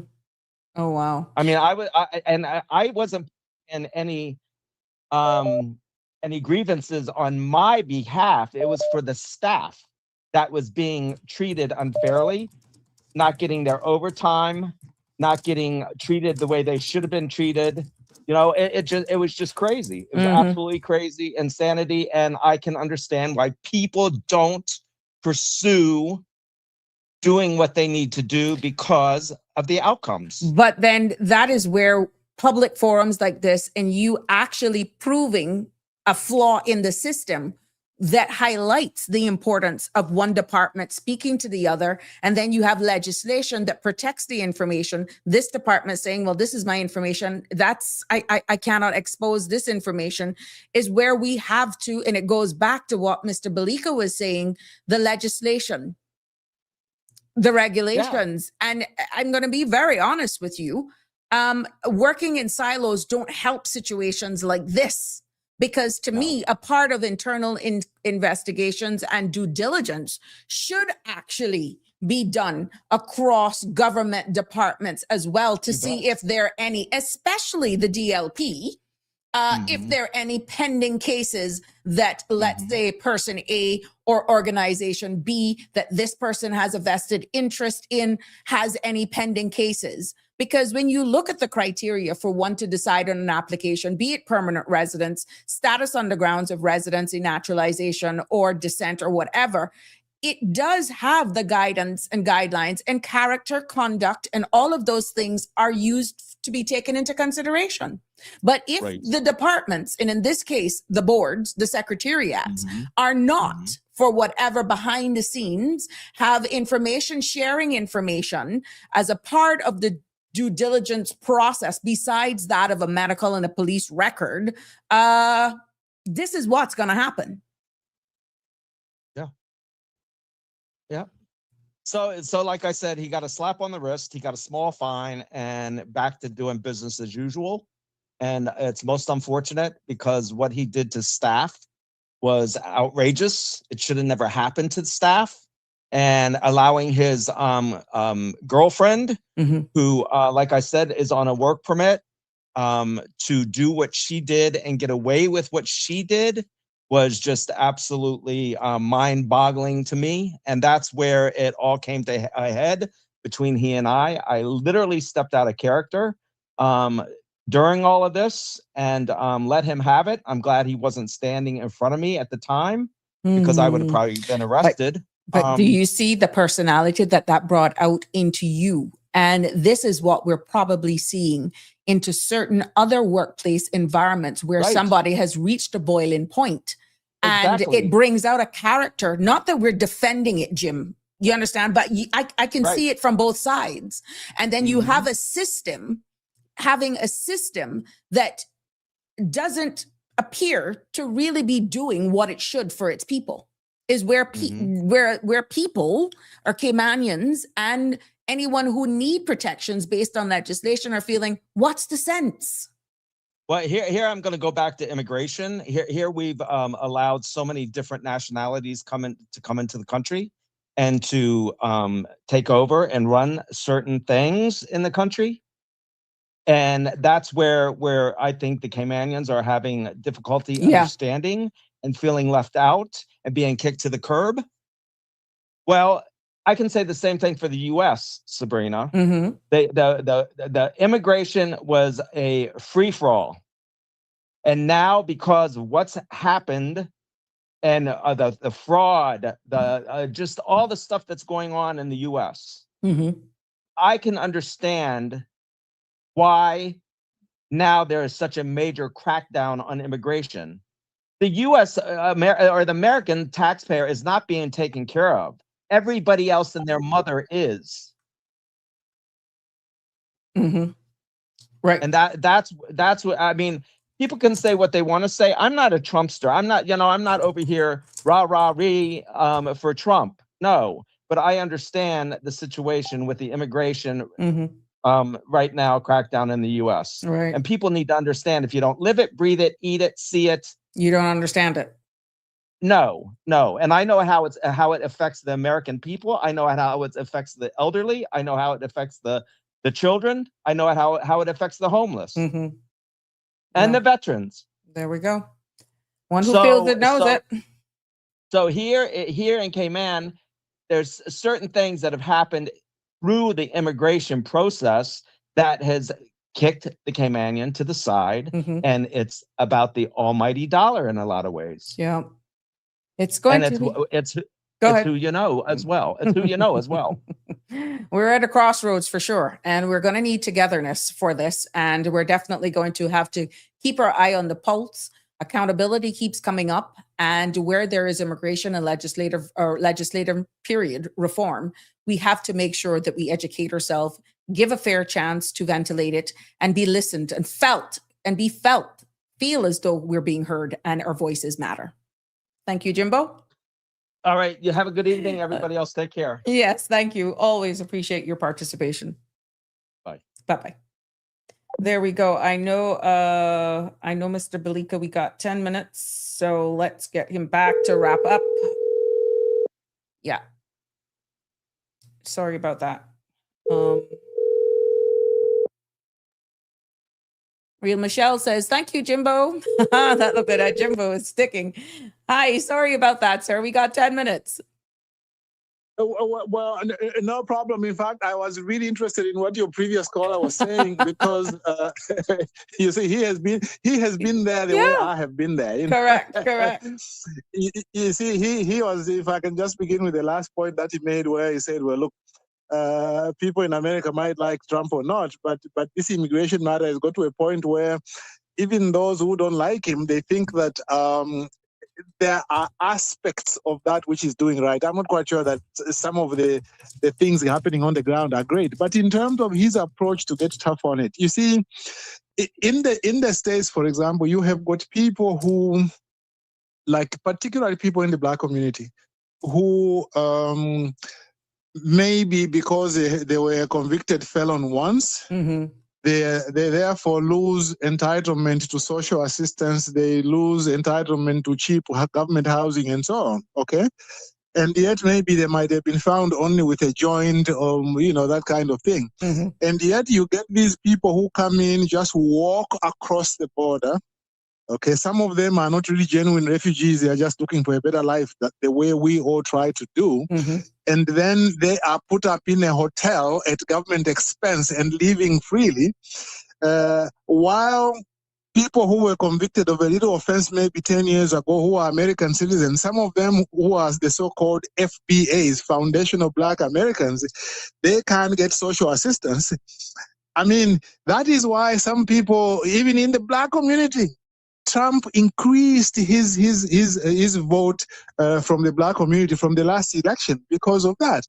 Oh wow. I mean, I wasn't in any grievances on my behalf. It was for the staff that was being treated unfairly, not getting their overtime, not getting treated the way they should have been treated. You know, it was just crazy. It was absolutely crazy, insanity. And I can understand why people don't pursue doing what they need to do because of the outcomes. But then that is where public forums like this, and you actually proving a flaw in the system, that highlights the importance of one department speaking to the other. And then you have legislation that protects the information. This department saying, well, this is my information. I cannot expose this information, is where we have to, and it goes back to what Mr. Balika was saying, the legislation, the regulations. Yeah. And I'm going to be very honest with you. Working in silos don't help situations like this. Because to me, a part of internal investigations and due diligence should actually be done across government departments as well, to see if there are any, especially the DLP, if there are any pending cases that, let's say, person A or organization B that this person has a vested interest in has any pending cases. Because when you look at the criteria for one to decide on an application, be it permanent residence, status on the grounds of residency, naturalization, or descent, or whatever, it does have the guidance and guidelines, and character, conduct, and all of those things are used to be taken into consideration. But if the departments, and in this case, the boards, the secretariats, are not, for whatever behind the scenes, have information, sharing information as a part of the due diligence process, besides that of a medical and a police record, this is what's going to happen. Yeah. So like I said, he got a slap on the wrist, he got a small fine, and back to doing business as usual. And it's most unfortunate because what he did to staff was outrageous. It should have never happened to the staff. And allowing his girlfriend, who, like I said, is on a work permit, to do what she did and get away with what she did was just absolutely mind-boggling to me. And that's where it all came to a head between he and I. I literally stepped out of character during all of this and let him have it. I'm glad he wasn't standing in front of me at the time, because I would have probably been arrested. But do you see the personality that brought out into you? And this is what we're probably seeing into certain other workplace environments where somebody has reached a boiling point. And it brings out a character, not that we're defending it, Jim, you understand? But I can see it from both sides. And then you have a system, having a system that doesn't appear to really be doing what it should for its people, is where people or Caymanians and anyone who need protections based on legislation are feeling, what's the sense? Well, here I'm going to go back to immigration. Here we've allowed so many different nationalities come into the country and to take over and run certain things in the country. And that's where I think the Caymanians are having difficulty understanding and feeling left out and being kicked to the curb. Well, I can say the same thing for the U.S., Sabrina. The immigration was a free-for-all. And now, because of what's happened and the fraud, the just all the stuff that's going on in the U.S. Mm-hmm. I can understand why now there is such a major crackdown on immigration. The U.S. or the American taxpayer is not being taken care of. Everybody else and their mother is. Mm-hmm. Right. And that's what I mean. People can say what they want to say. I'm not a Trumpster. I'm not over here rah-rah-ree for Trump. No, but I understand the situation with the immigration right now, crackdown in the U.S. Right. And people need to understand, if you don't live it, breathe it, eat it, see it, you don't understand it. No. And I know how it affects the American people. I know how it affects the elderly. I know how it affects the children. I know how it affects the homeless and the veterans. There we go. One who feels it knows it. So here in Cayman, there's certain things that have happened through the immigration process that has kicked the Caymanian to the side, and it's about the almighty dollar in a lot of ways. Yeah, it's going to be. It's who you know as well. It's who you know as well. We're at a crossroads for sure, and we're going to need togetherness for this, and we're definitely going to have to keep our eye on the pulse. Accountability keeps coming up, and where there is immigration and legislative period reform, we have to make sure that we educate ourselves, give a fair chance to ventilate it, and be listened and felt, feel as though we're being heard and our voices matter. Thank you, Jimbo. All right. You have a good evening. Everybody else, take care. Yes, thank you. Always appreciate your participation. Bye. Bye-bye. There we go. I know Mr. Belika, we got 10 minutes, so let's get him back to wrap up. Yeah. Sorry about that. Real Michelle says, thank you, Jimbo. That look at that Jimbo is sticking. Hi, sorry about that, sir. We got 10 minutes. Well, no problem. In fact, I was really interested in what your previous caller was saying because you see, he has been there the way I have been there. Correct. You see, he was. If I can just begin with the last point that he made, where he said, "Well, look, people in America might like Trump or not, but this immigration matter has got to a point where even those who don't like him, they think that." There are aspects of that which is doing right. I'm not quite sure that some of the things happening on the ground are great, but in terms of his approach to get tough on it, you see, in the States, for example, you have got people who, like particularly people in the Black community, who maybe because they were a convicted felon once, they therefore lose entitlement to social assistance. They lose entitlement to cheap government housing and so on. Okay, and yet maybe they might have been found only with a joint, that kind of thing. And yet you get these people who come in, just walk across the border. Okay, some of them are not really genuine refugees. They are just looking for a better life, that the way we all try to do. And then they are put up in a hotel at government expense and living freely, while people who were convicted of a little offense maybe 10 years ago, who are American citizens, some of them who are the so-called FBAs, Foundational Black Americans, they can't get social assistance. I mean, that is why some people, even in the Black community, Trump increased his vote from the Black community from the last election because of that.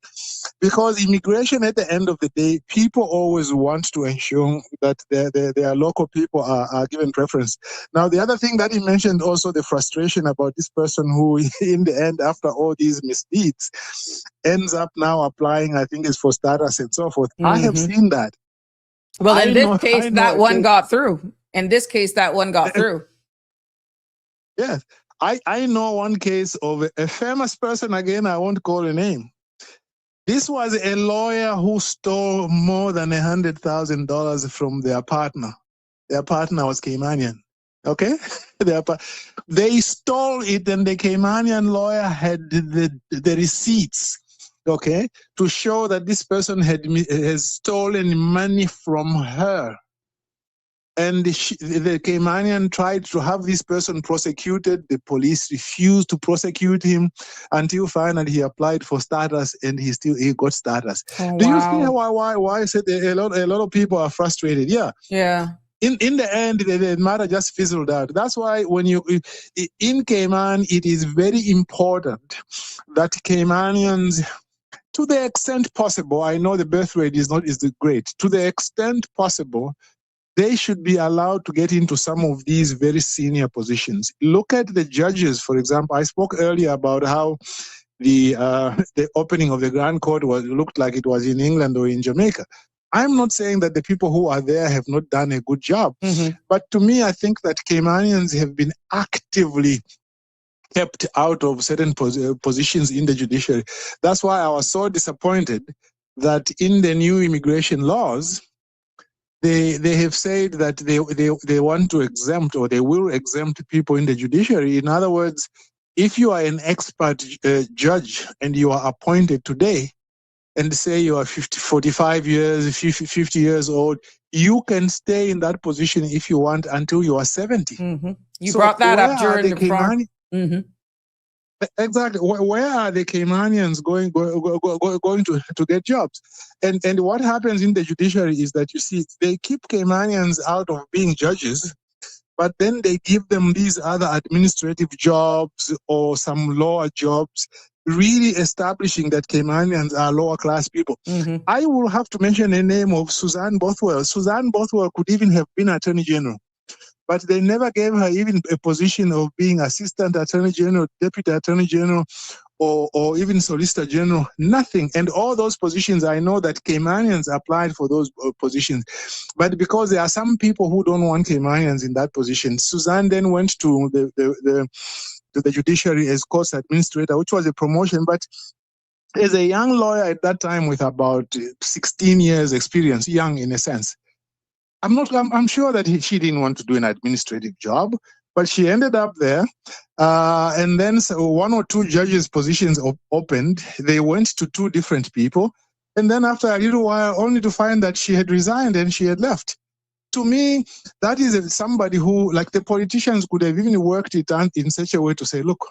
Because immigration, at the end of the day, people always want to ensure that their local people are given preference. Now, the other thing that he mentioned also, the frustration about this person who, in the end, after all these misdeeds, ends up now applying, I think it's for status and so forth. I have seen that. Well, in this case, that one got through. In this case, that one got through. Yes. I know one case of a famous person, again, I won't call a name. This was a lawyer who stole more than $100,000 from their partner. Their partner was Caymanian. Okay? They stole it, and the Caymanian lawyer had the receipts, okay, to show that this person has stolen money from her. And the Caymanian tried to have this person prosecuted. The police refused to prosecute him until finally he applied for status, and he got status. Oh, Do you see wow. why I said a lot of people are frustrated? Yeah. Yeah. In the end, the matter just fizzled out. That's why when in Cayman, it is very important that Caymanians, to the extent possible, I know the birth rate is great. To the extent possible, they should be allowed to get into some of these very senior positions. Look at the judges, for example. I spoke earlier about how the opening of the Grand Court looked like it was in England or in Jamaica. I'm not saying that the people who are there have not done a good job, but to me, I think that Caymanians have been actively kept out of certain positions in the judiciary. That's why I was so disappointed that in the new immigration laws, they have said that they want to exempt, or they will exempt people in the judiciary. In other words, if you are an expert judge and you are appointed today, and say you are 45 years, 50 years old, you can stay in that position if you want until you are 70. You brought that up during the Caymanians. Exactly. Where are the Caymanians going to get jobs? And what happens in the judiciary is that, you see, they keep Caymanians out of being judges, but then they give them these other administrative jobs or some lower jobs, really establishing that Caymanians are lower class people. I will have to mention the name of Suzanne Bothwell. Suzanne Bothwell could even have been Attorney General, but they never gave her even a position of being Assistant Attorney General, Deputy Attorney General, or even Solicitor General, nothing. And all those positions, I know that Caymanians applied for those positions. But because there are some people who don't want Caymanians in that position, Suzanne then went to the judiciary as courts administrator, which was a promotion. But as a young lawyer at that time with about 16 years experience, young in a sense, I'm sure that she didn't want to do an administrative job, but she ended up there. And then one or two judges' positions opened. They went to two different people. And then after a little while, only to find that she had resigned and she had left. To me, that is somebody who, like, the politicians could have even worked it out in such a way to say, look,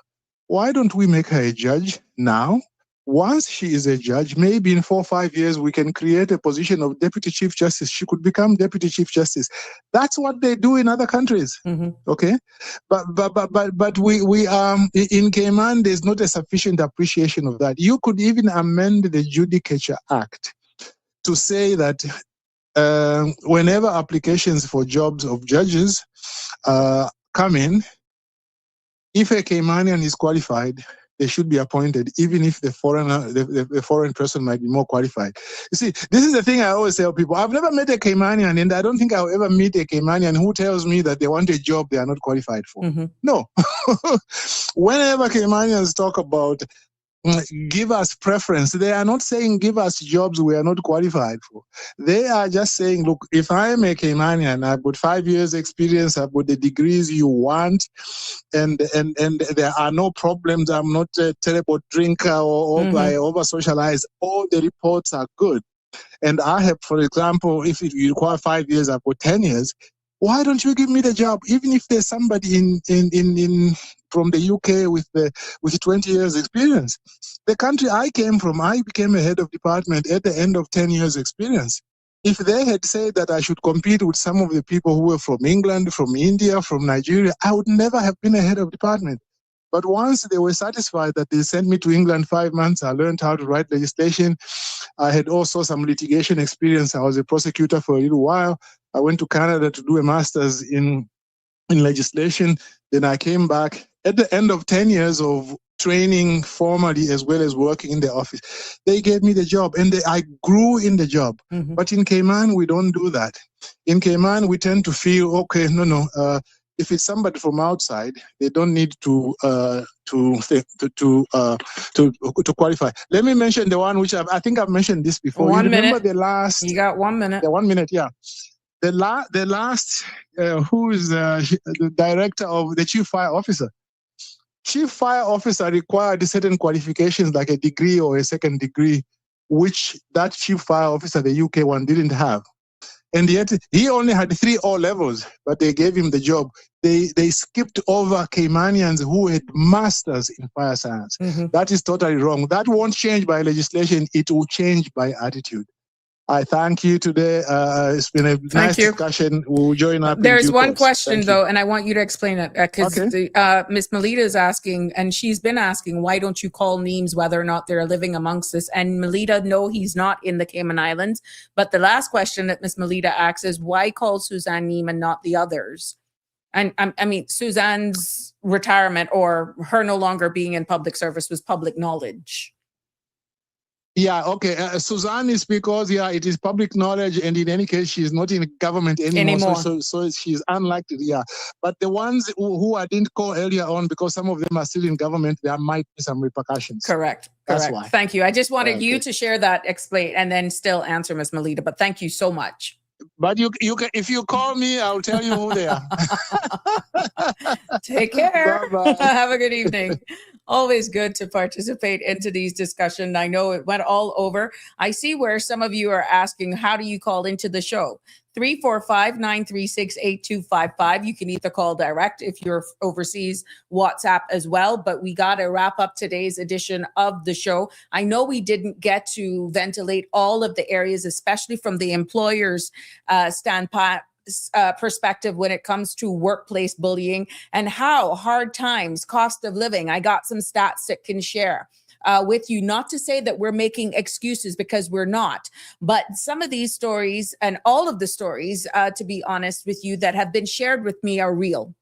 why don't we make her a judge now? Once she is a judge, maybe in 4 or 5 years, we can create a position of Deputy Chief Justice. She could become Deputy Chief Justice. That's what they do in other countries. Okay, but we in Cayman, there's not a sufficient appreciation of that. You could even amend the Judicature Act to say that whenever applications for jobs of judges come in, if a Caymanian is qualified, they should be appointed, even if the foreign person might be more qualified. You see, this is the thing I always tell people. I've never met a Caymanian, and I don't think I'll ever meet a Caymanian who tells me that they want a job they are not qualified for. No. Whenever Caymanians talk about give us preference, they are not saying give us jobs we are not qualified for. They are just saying, look, if I am a Caymanian, I've got 5 years experience, I've got the degrees you want, and there are no problems, I'm not a terrible drinker or I over socialize, all the reports are good. And I have, for example, if you require 5 years, I've got 10 years, why don't you give me the job? Even if there's somebody in from the UK with 20 years experience. The country I came from, I became a head of department at the end of 10 years experience. If they had said that I should compete with some of the people who were from England, from India, from Nigeria, I would never have been a head of department. But once they were satisfied that they sent me to England 5 months, I learned how to write legislation. I had also some litigation experience. I was a prosecutor for a little while. I went to Canada to do a master's in legislation. Then I came back at the end of 10 years of training formally as well as working in the office. They gave me the job, and I grew in the job. But in Cayman, we don't do that. In Cayman, we tend to feel, okay, if it's somebody from outside, they don't need to qualify. Let me mention the one which I think I've mentioned this before. You remember the last? You got 1 minute. The 1 minute, yeah. The last, who is the director of the chief fire officer? Chief fire officer required certain qualifications like a degree or a second degree, which that chief fire officer, the UK one, didn't have. And yet he only had 3 O levels, but they gave him the job. They skipped over Caymanians who had masters in fire science. Mm-hmm. That is totally wrong. That won't change by legislation. It will change by attitude. I thank you today. It's been a nice discussion. We'll join up. There's in due one course. question, Thank you. though, and I want you to explain it because Okay. Miss Melita is asking, and she's been asking, why don't you call names whether or not they're living amongst us? And Melita, no, he's not in the Cayman Islands. But the last question that Miss Melita asks is, why call Suzanne Neem and not the others? And I mean, Suzanne's retirement or her no longer being in public service was public knowledge. Yeah, okay. Suzanne is because, it is public knowledge, and in any case, she is not in government anymore. So she's unlikely, But the ones who I didn't call earlier on, because some of them are still in government, there might be some repercussions. Correct. That's why. Thank you. I just wanted you to share that, explain, and then still answer Miss Melita. But thank you so much. But you can, if you call me, I'll tell you who they are. Take care. Bye-bye. Have a good evening. Always good to participate into these discussions. I know it went all over. I see where some of you are asking, how do you call into the show? 345-936-8255. You can either call direct if you're overseas, WhatsApp as well. But we got to wrap up today's edition of the show. I know we didn't get to ventilate all of the areas, especially from the employer's standpoint. Perspective when it comes to workplace bullying and how hard times, cost of living. I got some stats that can share with you, not to say that we're making excuses, because we're not, but some of these stories and all of the stories, to be honest with you, that have been shared with me are real.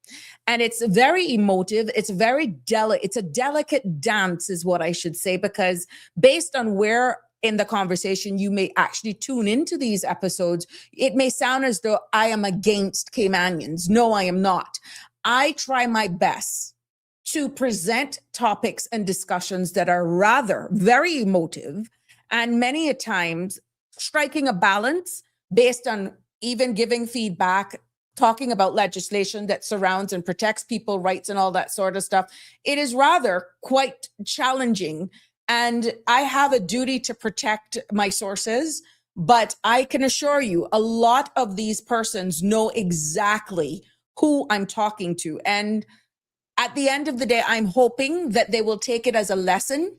And it's very emotive. It's very delicate. It's a delicate dance is what I should say, because based on where in the conversation you may actually tune into these episodes, it may sound as though I am against Caymanians. No, I am not. I try my best to present topics and discussions that are rather very emotive, and many a times striking a balance based on even giving feedback, talking about legislation that surrounds and protects people's rights and all that sort of stuff. It is rather quite challenging. And I have a duty to protect my sources, but I can assure you a lot of these persons know exactly who I'm talking to. And at the end of the day, I'm hoping that they will take it as a lesson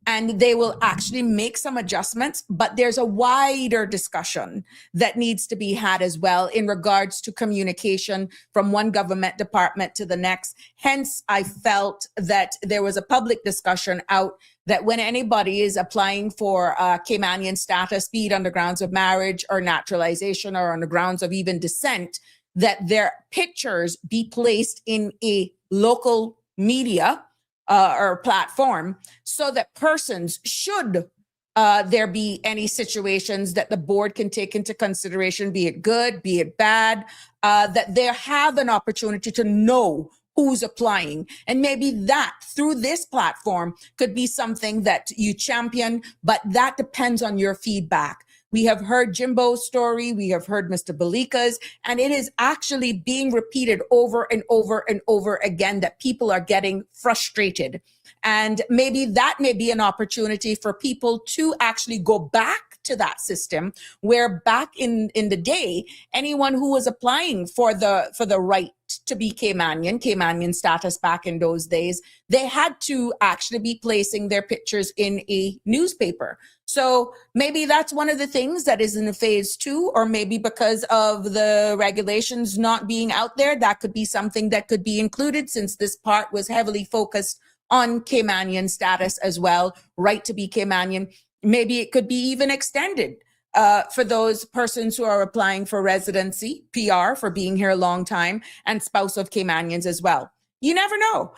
and they will actually make some adjustments. But there's a wider discussion that needs to be had as well in regards to communication from one government department to the next. Hence, I felt that there was a public discussion out that when anybody is applying for Caymanian status, be it on the grounds of marriage or naturalization or on the grounds of even descent, that their pictures be placed in a local media or platform, so that persons, should there be any situations that the board can take into consideration, be it good, be it bad, that they have an opportunity to know who's applying. And maybe that through this platform could be something that you champion, but that depends on your feedback. We have heard Jimbo's story. We have heard Mr. Balika's, and it is actually being repeated over and over and over again that people are getting frustrated. And maybe that may be an opportunity for people to actually go back to that system where back in the day, anyone who was applying for the right to be Caymanian status back in those days, they had to actually be placing their pictures in a newspaper. So maybe that's one of the things that is in phase 2, or maybe because of the regulations not being out there, that could be something that could be included, since this part was heavily focused on Caymanian status as well, right to be Caymanian. Maybe it could be even extended for those persons who are applying for residency, PR, for being here a long time, and spouse of Caymanians as well. You never know.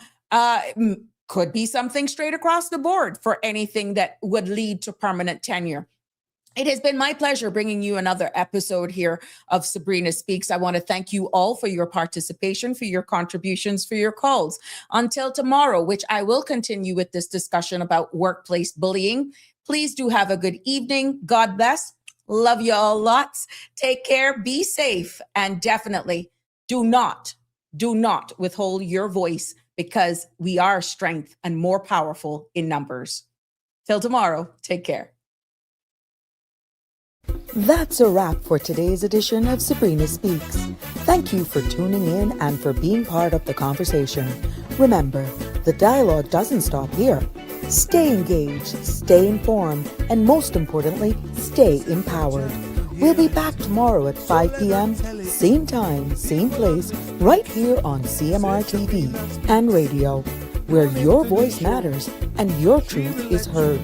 Could be something straight across the board for anything that would lead to permanent tenure. It has been my pleasure bringing you another episode here of Sabrina Speaks. I want to thank you all for your participation, for your contributions, for your calls. Until tomorrow, which I will continue with this discussion about workplace bullying. Please do have a good evening. God bless. Love you all lots. Take care. Be safe. And definitely do not withhold your voice, because we are strength and more powerful in numbers. Till tomorrow, take care. That's a wrap for today's edition of Sabrina Speaks. Thank you for tuning in and for being part of the conversation. Remember, the dialogue doesn't stop here. Stay engaged, stay informed, and most importantly, stay empowered. We'll be back tomorrow at 5 p.m., same time, same place, right here on CMR TV and radio, where your voice matters and your truth is heard.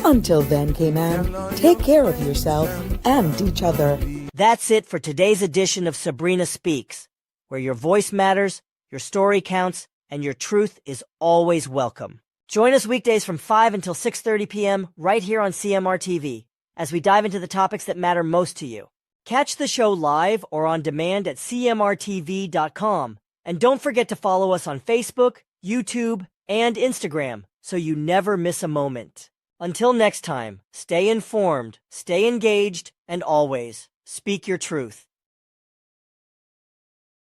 Until then, K-Man, take care of yourself and each other. That's it for today's edition of Sabrina Speaks, where your voice matters, your story counts, and your truth is always welcome. Join us weekdays from 5 until 6:30 p.m. right here on CMR TV as we dive into the topics that matter most to you. Catch the show live or on demand at cmrtv.com. And don't forget to follow us on Facebook, YouTube, and Instagram so you never miss a moment. Until next time, stay informed, stay engaged, and always speak your truth.